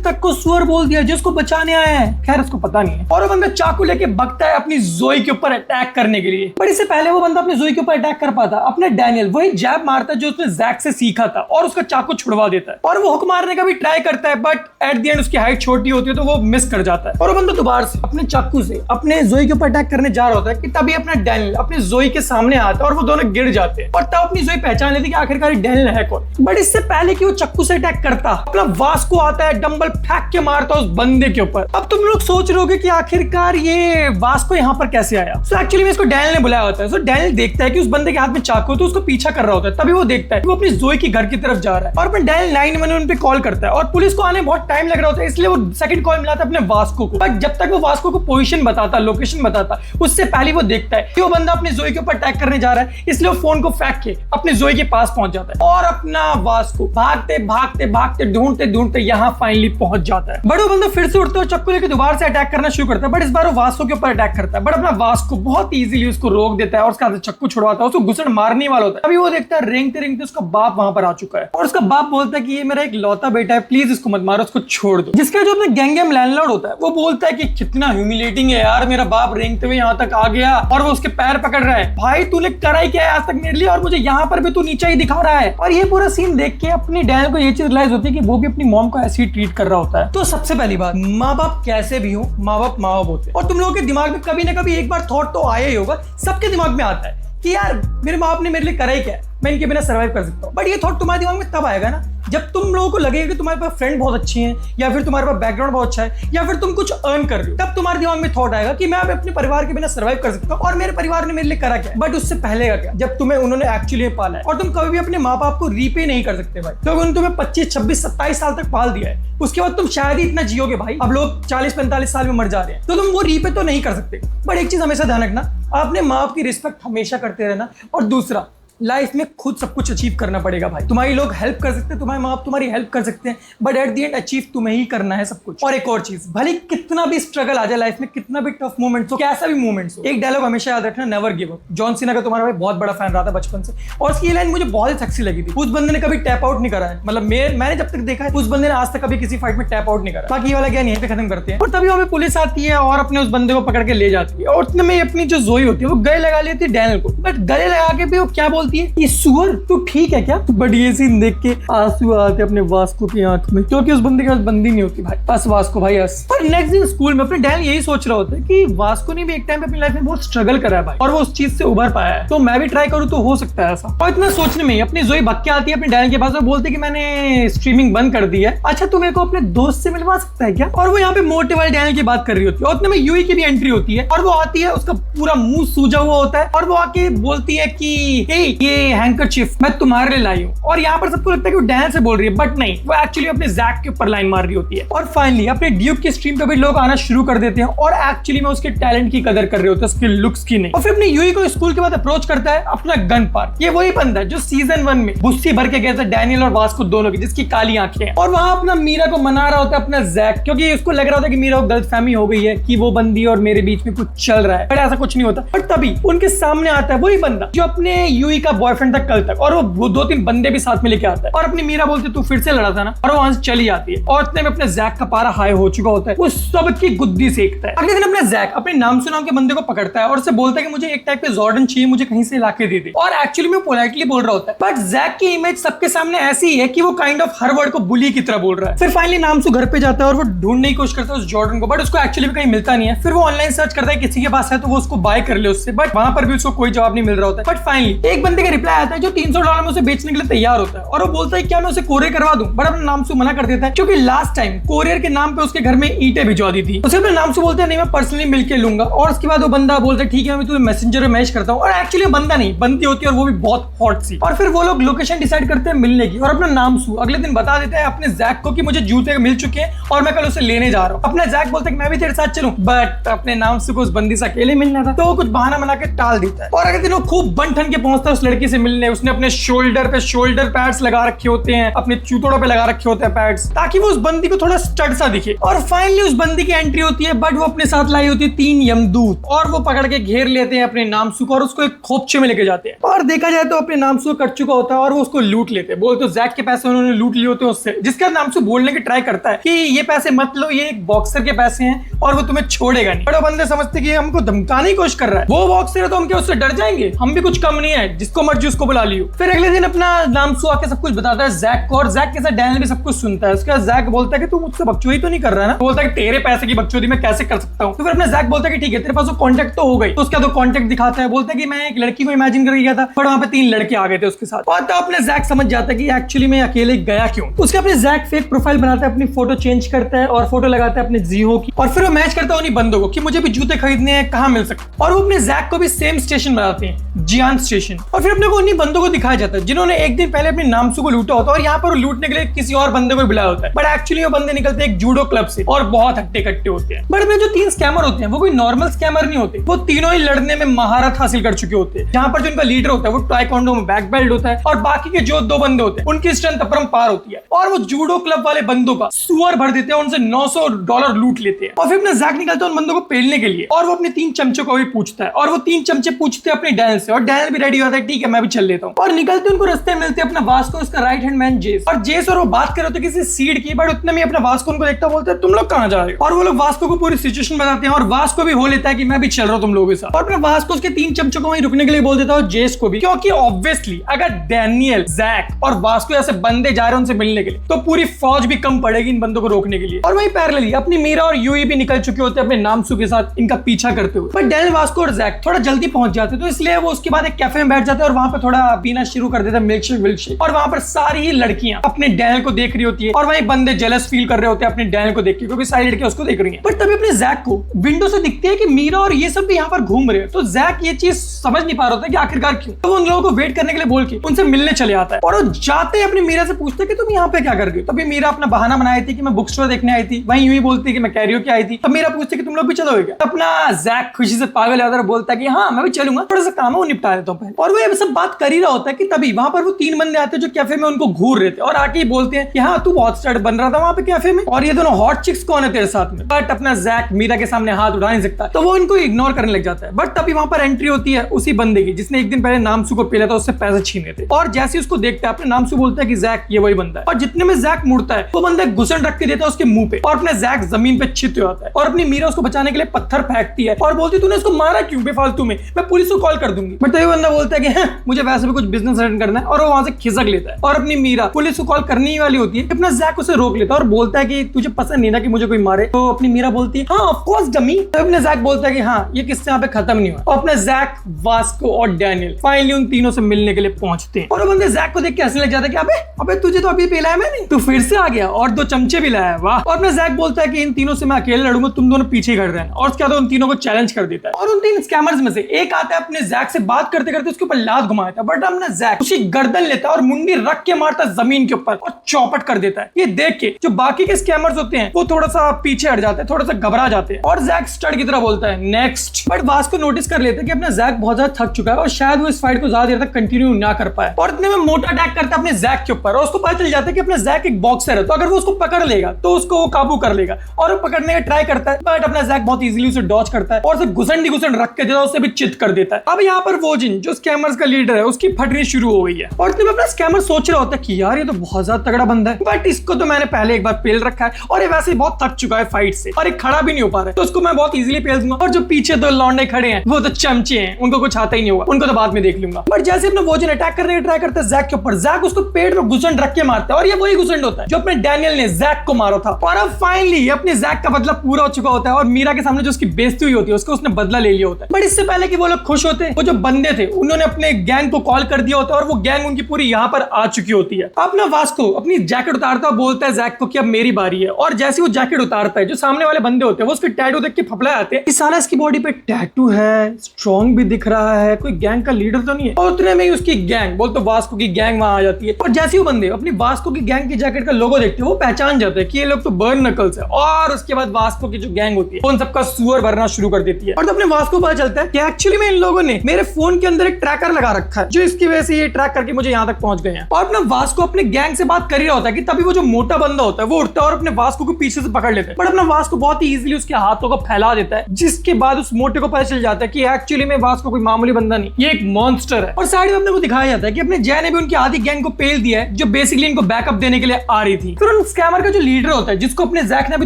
तक को सुअर बोल दिया जिसको बचाने आया है, खैर उसको पता नहीं है। और वो बंदा चाकू लेके भगता है अपनी जोई के ऊपर अटैक करने के लिए। पर इससे पहले वो बंदा अपने जोई के ऊपर अटैक कर पाता, अपने डैनियल वही जैब मारता है जो उसने जैक से सीखा था और उसका चाकू छुड़वा देता है। और वो हुक मारने का भी ट्राई करता है बट एट द एंड उसकी हाइट छोटी होती है तो वो मिस कर जाता है। और वो बंदा दोबारा से अपने चाकू से अपने जोई के ऊपर अटैक करने जा रहा होता है कि तभी अपना डैनियल अपने जोई के सामने आता है और वो दोनों गिर जाते हैं। और तब अपनी जोई पहचान लेती है कि आखिरकार डैनियल है कौन। बट इससे पहले कि वो चाकू से अटैक करता, अपना वास्को आता है, डंबल फेंक के मारता उस बंदे के ऊपर। अब तुम लोग सोच रहे होगे कि आखिरकार ये वास्को यहाँ पर कैसे आया। सो एक्चुअली में इसको डैनियल ने बुलाया होता है। सो डैनियल देखता है कि उस बंदे के हाथ में चाकू, तो उसको पीछा कर रहा होता है। तभी वो देखता है कि वो अपनी जोई की घर की तरफ जा रहा है और अपने डैनियल 911 पे कॉल करता है। और पुलिस को आने बहुत टाइम लग रहा होता है, इसलिए वो सेकंड कॉल मिलाता है अपने वास्को को। बट जब तक वो वास्को को पोजीशन बताता, लोकेशन बताता, उससे पहले वो देखता है कि वो बंदा अपने जोई के ऊपर अटैक करने जा रहा है, इसलिए वो फोन को फेंक के अपने जोई के पास पहुंच जाता है और अपना वास्को भागते भागते भागते ढूंढते ढूंढते यहाँ फाइनली पहुंच जाता है। बट वो बंदा फिर से उठते हुए चक्कू लेके दोबारा से अटैक करना शुरू करता है। बट इस बार वो वास्को के ऊपर अटैक करता है, बट अपना वास्को बहुत इजीली उसको रोक देता है और उसका चक्कू छुड़वाता है, उसको घुसड़ मारने वाला होता है। अभी वो देखता है रेंगते रेंगते उसका बाप वहां पर आ चुका है और उसका बाप बोलता है कि ये मेरा एक लौता बेटा है, प्लीज इसको मत मारो, उसको छोड़ दो। जिसका जो अपना गैंग लैंडलॉर्ड होता है वो बोलता है कि कितना ह्यूमिलेटिंग है यार, मेरा बाप रेंगते हुए यहाँ तक आ गया और वो उसके पैर पकड़ रहा है। भाई तूने करा ही क्या है आज तक मेरे लिए, और मुझे यहाँ पर भी तू नीचा ही दिखा रहा है। और ये पूरा सीन देख के अपनी डैनियल को ये चीज रियलाइज होती है कि वो भी अपनी मॉम को ऐसे ही ट्रीट कर रहा होता है। तो सबसे पहली बात, माँ बाप कैसे भी हो, माँ बाप होते हैं। और तुम लोगों के दिमाग में कभी ना कभी एक बार थॉट तो आया ही होगा, सबके दिमाग में आता है कि यार मेरे माँ बाप ने मेरे लिए करा ही क्या है, मैं इनके बिना सर्वाइव कर सकता हूँ। बट ये थॉट तुम्हारे दिमाग में तब आएगा ना जब तुम लोगों को लगेगा कि तुम्हारे पास फ्रेंड बहुत अच्छी हैं, या फिर तुम्हारे पास बैकग्राउंड बहुत अच्छा है, या फिर तुम कुछ अर्न कर रहे हो। तब तुम्हारे दिमाग में थॉट आएगा कि मैं अब अपने परिवार के बिना सर्वाइव कर सकता हूँ और मेरे परिवार ने मेरे लिए करा क्या। बट उससे पहले का क्या, जब तुम्हें उन्होंने एक्चुअली पाला है। और तुम कभी भी अपने माँ बाप को रीपे नहीं कर सकते भाई, क्योंकि उन्होंने तुम्हें 25, 26, 27 साल तक पाल दिया है। उसके बाद तुम शायद ही इतना जियोगे भाई, अब लोग 40-45 साल में मर जा रहे हैं, तो तुम वो रीपे तो नहीं कर सकते। बट एक चीज हमेशा ध्यान रखना, आपने माँ बाप की रिस्पेक्ट हमेशा करते रहना। और दूसरा, लाइफ में खुद सब कुछ अचीव करना पड़ेगा भाई। तुम्हारी लोग हेल्प कर सकते हैं, तुम्हारे माँ बाप तुम्हारी हेल्प कर सकते हैं, but at the end achieve तुम्हें ही करना है सब कुछ। और एक और चीज, भले कितना भी स्ट्रगल आ जाए लाइफ में, कितना भी टफ मोमेंट्स हो, कैसा भी मोमेंट्स हो, एक डायलॉग हमेशा याद रखना, never give up. John Cena का तुम्हारा भाई बहुत बड़ा फैन रहा था बचपन से, और उसकी ये लाइन मुझे बहुत ही सेक्सी लगी थी। उस बंदे ने कभी टैप आउट नहीं करा है, मतलब मैंने जब तक देखा है उस बंदे ने आज तक कभी किसी फाइट में टैप आउट नहीं करा। बाकी ये वाला ज्ञान यहीं पे खत्म करते हैं। और तभी वहां पे पुलिस आती है और अपने उस बंदे को पकड़ के ले जाती है। और उतने में अपनी जो जोई होती है वो गले लगा लेती है डैनियल को, बट गले लगा के भी वो क्या बोलती है, ये सुअर तू ठीक है क्या। बट ये सीन देख के आंसू आते अपने वास्को की आंख में, क्योंकि उस बंदे के पास बंदी नहीं होती भाई। बस वास्को भाई हंस। और नेक्स्ट दिन स्कूल में अपने डैनियल यही सोच रहा होता है कि वास्को ने भी एक टाइम पे अपनी लाइफ में बहुत स्ट्रगल करा है भाई, और वो उस चीज से उभर पाया है, तो मैं भी ट्राई करूँ तो हो सकता है ऐसा। और इतना सोचने में अपनी जोई भग के आती है अपने डैनियल के पास और बोलती है कि मैंने स्ट्रीमिंग बंद कर दी है, अच्छा तू मेरे को अपने दोस्त से मिलवा सकता है क्या। और वो यहाँ पे मोटे वाले डैनियल की बात कर रही होती है, और उतने में यूई की भी एंट्री होती है और वो आती है, उसका पूरा मुंह सूजा हुआ होता है और वो आके बोलती है कि ये हैंकरचीफ मैं तुम्हारे लिए लाई हूँ। और यहाँ पर सबको लगता है कि वो डैनियल से बोल रही है, बट नहीं, वो एक्चुअली अपने जैक के ऊपर लाइन मार रही होती है। और फाइनली अपने ड्यूक की स्ट्रीम पे भी लोग आना शुरू कर देते हैं और एक्चुअली में उसके टैलेंट की कदर कर रहे होते हैं, उसके लुक्स की नहीं। और फिर अपने यूई को स्कूल के बाद अप्रोच करता है अपना गन पार्क। ये वही बंदा है जो सीजन 1 में बुस्सी भर के गया था डैनियल और वास्को दोनों की, जिसकी काली आंखें हैं। और वहां अपना मीरा को मना रहा होता है अपना जैक, क्योंकि उसको लग रहा होता है कि मीरा को गलतफहमी हो गई है कि वो बंदी और मेरे बीच में कुछ चल रहा है, बट ऐसा कुछ नहीं होता। बट तभी उनके सामने आता है वही बंदा जो अपने यूई का बॉयफ्रेंड था कल तक, और वो 2-3 बंदे भी साथ में लेके आता है। और अपनी मीरा बोलती तू फिर से लड़ा था ना, और वो वहां से चली जाती है। और इतने में अपने जैक का पारा हाई हो चुका होता है, वो सबकी गुद्दी सेकता है। अगले दिन अपने जैक अपने नाम से नाम के बंदे को पकड़ता है और उससे बोलता है कि मुझे एक टाइप के जॉर्डन चाहिए, मुझे कहीं से लाके दे दे। और एक्चुअली में पोलाइटली बोल रहा होता है, बट जैक की इमेज सबके सामने ऐसी है कि वो काइंड ऑफ हर वर्ड को बुली की तरह बोल रहा है। फिर फाइनली नामसू घर पे जाता है और वो ढूंढने की कोशिश करता है उस जॉर्डन को, बट उसको एक्चुअली कहीं मिलता नहीं है। फिर वो ऑनलाइन सर्च करता है किसी के पास है तो वो उसको बाय कर ले उससे, बट वहां पर भी उसको कोई जवाब नहीं मिल रहा होता है। बट फाइनली एक बंदे बंदे का रिप्लाई आता है जो $300 में उसे बेचने के लिए तैयार होता है और वो बोलता है क्या मैं उसे कोरियर करवा दूं, बट अपने नाम से मना कर देता है क्योंकि लास्ट टाइम कोरियर के नाम पे उसके घर में ईंटें भिजवा दी थी। उसे अपने नाम से बोलता है नहीं मैं पर्सनली मिलके लूंगा। और उसके बाद वो बंदा बोलता है ठीक है मैं तुम्हें मैसेंजर में मैसेज करता हूँ, और एक्चुअली बंदा नहीं बंदी होती है और वो भी बहुत हॉट सी। और फिर वो लोग लोकेशन डिसाइड करते हैं मिलने की, और अपना नाम सू अगले दिन बता देता है अपने जैक को कि मुझे जूते मिल चुके हैं और मैं कल उसे लेने जा रहा हूँ। अपना जैक बोलता है मैं भी तेरे साथ चलूं, बट अपने नाम से को उस बंदी से अकेले मिलना था तो वो कुछ बहाना बना के टाल देता है। और अगले दिन वो खूब बन ठन के पहुंचता है उस लड़की से मिलने। उसने अपने शोल्डर पे शोल्डर पैड्स लगा रखे होते हैं, अपने चूतोड़ों पे लगा रखे होते हैं पैड्स, ताकि वो उस बंदी को थोड़ा स्टड सा दिखे। और फाइनली उस बंदी की एंट्री होती है, बट वो अपने साथ लाई होती है 3 यमदूत, और वो पकड़ के घेर लेते हैं अपने नामसू को और उसको एक खोपचे में लेके जाते हैं। और देखा जाए तो अपने नामसू कट चुका होता है और वो उसको लूट लेते हैं। बोलते जैक के पैसे उन्होंने लूट लिए होते हैं उससे, जिसका नामसू बोलने की ट्राई करता है कि ये पैसे मत लो, ये एक बॉक्सर के पैसे हैं और वो तुम्हें छोड़ेगा नहीं। बड़े बंदे समझते कि हमको धमकाने की कोशिश कर रहा है, वो बॉक्सर है तो हम क्या उससे डर जाएंगे, हम भी कुछ कम नहीं है, जिसको मर्जी उसको बुला लियो। फिर अगले दिन अपना नामसू आके सब कुछ बताता है जैक को, और जैक के साथ डैनियल भी सब कुछ सुनता है। उसके बाद जैक बोलता है कि तू मुझसे बकचोदी तो नहीं कर रहा है ना, बोलता है कि तेरे पैसे की बकचोदी मैं कैसे कर सकता हूँ। तो फिर अपना जैक बोलता है कि ठीक है तेरे पास वो कॉन्टेक्ट तो हो गई, तो उसका तो कॉन्टेक्ट दिखाता है। बोलता है कि मैं एक लड़की को इमेजिन करके गया था, बट वहां पे 3 लड़के आ गए थे उसके साथ। और तो अपने जैक समझ जाता है कि एक्चुअली मैं अकेले गया क्यों। उसके अपने जैक फेक प्रोफाइल बनाता है, अपनी फोटो चेंज करता है और फोटो लगाता है अपने जियो की, और फिर वो मैच करता है उन्हीं बंदों को कि मुझे भी जूते खरीदने हैं, कहाँ मिल सकते। और वो अपने जैक को भी सेम स्टेशन बनाते हैं, जियान स्टेशन। और फिर अपने को उन्हीं बंदों को दिखाया जाता है जिन्होंने एक दिन पहले अपने नामसू को लूटा होता है, और यहाँ पर लूटने के लिए किसी और बंदे को बुलाया होता है। बट एक्चुअली वो बंदे निकलते हैं एक जूडो क्लब से और बहुत हट्टे कट्टे होते हैं। बट अपने जो 3 स्कैमर होते हैं वो कोई नॉर्मल स्कैमर नहीं होते, वो तीनों ही लड़ने में महारत हासिल कर चुके होते हैं। जहाँ पर जो उनका लीडर होता है वो टाइकोंडो में बैक बेल्ट होता है, और बाकी के जो 2 बंदे होते हैं उनकी स्ट्रेंथ अपरंपार होती है। और वो जूडो क्लब वाले बंदों का सुअर भर देते हैं, उनसे $900 लूट लेते हैं। और फिर अपना जैक निकलता है उन बंदों को पेलने के लिए, और वो अपने 3 चमचों को भी पूछता है, और वो 3 चमचे पूछते हैं अपने डैनियल से, और डैनियल भी रेडी होता है ठीक है मैं भी चल लेता हूँ। और निकलते उनको रास्ते मिलते अपना वास्को, उसका राइट हैंड मैन जेस। और जेस और वो बात कर रहे होते किसी सीड की, बट उतने में अपना वास्को उनको देखता बोलता है तुम लोग कहाँ जा रहे हो। और वो लोग वास्को को पूरी सिचुएशन बताते हैं, और वास्को भी हो लेता है कि मैं भी चल रहा हूँ तुम लोगों के साथ। और अपने वास्को उसके 3 चमचों को वहीं रुकने के लिए बोल देता है, और जेस को भी, क्योंकि ऑब्वियसली अगर डैनियल, जैक और वास्को जैसे बंदे जा रहे हैं उनसे मिलने के लिए तो पूरी फौज भी कम पड़ेगी इन बंदों को रोकने के लिए। और वहीं पैरेलली अपनी मीरा और यूई भी निकल चुके होते हैं अपने नामसू के साथ इनका पीछा करते हुए। बट डैनियल, वास्को और जैक थोड़ा जल्दी पहुंच जाते हैं, तो इसलिए वो उसके बाद एक कैफे में बैठ जाते हैं और वहां पर थोड़ा पीना शुरू कर देते हैं मिल्क शेक। और वहां पर सारी ही लड़कियां अपने डैनियल को देख रही होती है, और वहीं बंदे जेलस फील कर रहे होते हैं अपने डैनियल को देख के, क्योंकि सारी लड़कियां उसको देख रही हैं। बट तभी अपने जैक को विंडो से दिखते हैं कि मीरा और ये सब भी यहाँ पर घूम रहे हैं, तो जैक ये चीज समझ नहीं पा रहा होता कि आखिरकार क्यों। तो वो उन लोगों को वेट करने के लिए बोल के उनसे मिलने चले आता है, और वो जाते अपनी मीरा से पूछते हैं कि तुम यहाँ पे क्या कर रही हो। तभी मीरा अपना बहाना बनाई थी कि मैं बुक स्टोर देखने आई थी, वहीं यूं ही बोलती है कि मैं कैरियोके आई थी। तब मीरा पूछती है कि तुम लोग भी चलोगे क्या। अपना जैक खुशी से पागल होता है, बोलता है कि हाँ मैं भी चलूंगा, थोड़ा सा काम है वो निपटा देता हूँ पहले। और वो ये सब बात कर ही रहा होता है कि तभी वहां पर वो 3 बंदे आते हैं जो कैफे में उनको घूर रहे थे, और आके ही बोलते हैं कि हाँ तू बहुत स्टार्ट बन रहा था वहां पे कैफे में, और ये दोनों हॉट चिक्स कौन है तेरे साथ में। बट अपना जैक मीरा के सामने हाथ उठा नहीं सकता, तो वो इनको इग्नोर करने लग जाता है। बट तभी वहां पर एंट्री होती है उसी बंदे की जिसने एक दिन पहले नामसू को पेला था, उससे पैसे छीने थे। और जैसे उसको देखता है अपने नामसू बोलता है कि जैक ये वही बंदा है, और जितने में जैक मुड़ता है वो बंदा घुसन रख के देता है उसके मुंह पे, और अपने जैक जमीन पे चित होता है। और अपनी मीरा उसको बचाने के लिए पत्थर फेंकती है और बोलती है तूने उसको मारा क्यों बेफालतू में, मैं पुलिस को कॉल कर दूंगी। बट तभी बंदा बोलता है कि हाँ, मुझे वैसे भी कुछ बिजनेस रन करना है, और वो वहां से खिसक लेता है। और अपनी मीरा पुलिस को कॉल करने ही वाली होती है, अपना जैक उसे रोक लेता है और बोलता है कि तुझे पसंद नहीं ना कि मुझे कोई मारे। तो अपनी मीरा बोलती है हाँ ऑफ कोर्स डमी। तो अपने जैक बोलता है कि हाँ ये किस्सा यहाँ पे खत्म नहीं हुआ। और अपने जैक, वास्को और डैनियल फाइनली उन तीनों से मिलने के लिए पहुंचते हैं, और वो बंदे जैक को देख के हंसने लग जाता है कि अबे अबे तुझे तो अभी पिलाया मैंने, तू फिर से आ गया और 2 चमचे भी लाया, वाह। और अपना जैक बोलता है कि इन तीनों से मैं अकेले लड़ूंगा, तुम दोनों पीछे खड़े रहना। और उसके बाद उन तीनों को चैलेंज कर देता है, और उन 3 स्कैमर्स में से एक आता है अपने जैक से बात करते करते उसके ऊपर लात घुमाता है, बट अपना जैक उसी गर्दन लेता है और मुंडी रख के मारता है जमीन के ऊपर और चौपट कर देता है। ये देख के जो बाकी के स्कैमर्स होते हैं वो थोड़ा सा पीछे हट जाते हैं, थोड़ा सा घबरा जाते हैं, और जैक स्टड की तरह बोलता है नेक्स्ट। बट वास्को नोटिस कर लेते हैं कि अपना जैक बहुत ज्यादा थक चुका है और शायद वो इस फाइट को ज्यादा देर तक कंटिन्यू ना कर पाए, और इतने में मोटा अटैक करता है अपने जैक के ऊपर, और उसको पता चल जाता है कि अपना जैक एक बॉक्सर है, तो अगर वो उसको पकड़ लेगा तो उसको वो काबू कर लेगा। और वो पकड़ने का ट्राई करता है, बट अपना जैक बहुत इजीली उसे डॉज करता है और उसे घुसन रख के देता है, उसे भी चित कर देता है। अब यहाँ पर वोजिन जो स्कैमर्स का लीडर है उसकी फटनी शुरू हो गई है, और इतने में अपना स्कैमर सोच रहा होता है कि यार ये तो बहुत ज्यादा तगड़ा बंदा है, बट इसको तो मैंने पहले एक बार पेल रखा है और ये वैसे ही बहुत थक चुका है फाइट से, और एक खड़ा भी नहीं हो पा रहा है, तो उसको मैं बहुत इजीली पेल दूंगा। और जो पीछे 2 लौंडे खड़े हैं वो तो चमचे हैं, उनको कुछ आता ही नहीं होगा, उनको तो बाद में देख लूंगा। बट जैसे अपना वोजिन अटैक करने का ट्राई करता है जैक के ऊपर, जैक उसको पेट में घुसंड रख के मारता है, और ये वही घुसंड होता है जो अपने डैनियल ने जैक को मारा था। और अब फाइनली अपने जैक का बदला पूरा हो चुका होता है, और मीरा के सामने जो उसकी बेइज्जती हुई होती है उसको उसने बदला ले लिया होता है। बट इससे पहले कि वो लोग खुश होते, वो जो बंदे थे उन्होंने अपने अपने गैंग को कॉल कर दिया होता है और वो गैंग उनकी पूरी यहाँ पर आ चुकी होती है। अपना वास्को अपनी जैकेट उतारता है, बोलता है जैक को कि अब मेरी बारी है। और जैसे वो जैकेट उतारता है, जो सामने वाले बंदे होते हैं वो उसके टैटू देख के फपला आते हैं। इस साला इसकी बॉडी पे टैटू है, स्ट्रॉन्ग भी दिख रहा है, कोई गैंग का लीडर तो नहीं है। और उतने में ही उसकी गैंग, बोलते वास्को की गैंग वहां आ जाती है। और जैसे वो बंदे अपनी वास्को की गैंग की जैकेट का लोगो देखते हैं, वो पहचान जाते हैं कि ये लोग तो बर्न नकल्स है। और उसके बाद वास्को की जो गैंग होती है उन सबका सुअर भरना शुरू कर देती है। और तो अपने वास्को पता चलता है कि एक्चुअली में इन लोगों ने मेरे फोन के अंदर एक ट्रैकर लगा रखा है, जो इसकी वजह से ये ट्रैक करके मुझे यहाँ तक पहुंच गए हैं। और अपना वास्को अपने गैंग से बात कर ही रहा होता है कि तभी वो जो मोटा बंदा होता है वो उठता है और अपने वास्को को पीछे से पकड़ लेता है। बट अपना वास्को बहुत ही इजीली उसके हाथों को फैला देता है, जिसके बाद उस मोटे को पता चल जाता है कि एक्चुअली में वास्को कोई मामूली बंदा नहीं, ये एक मॉन्स्टर है। और साइड में अपने को दिखाया जाता है कि अपने जय ने भी उनकी आधी गैंग को पेल दिया है, जो बेसिकली इनको बैकअप देने के लिए आ रही थी। फिर उन स्कैमर का जो लीडर होता है, जिसको अपने जैक ने भी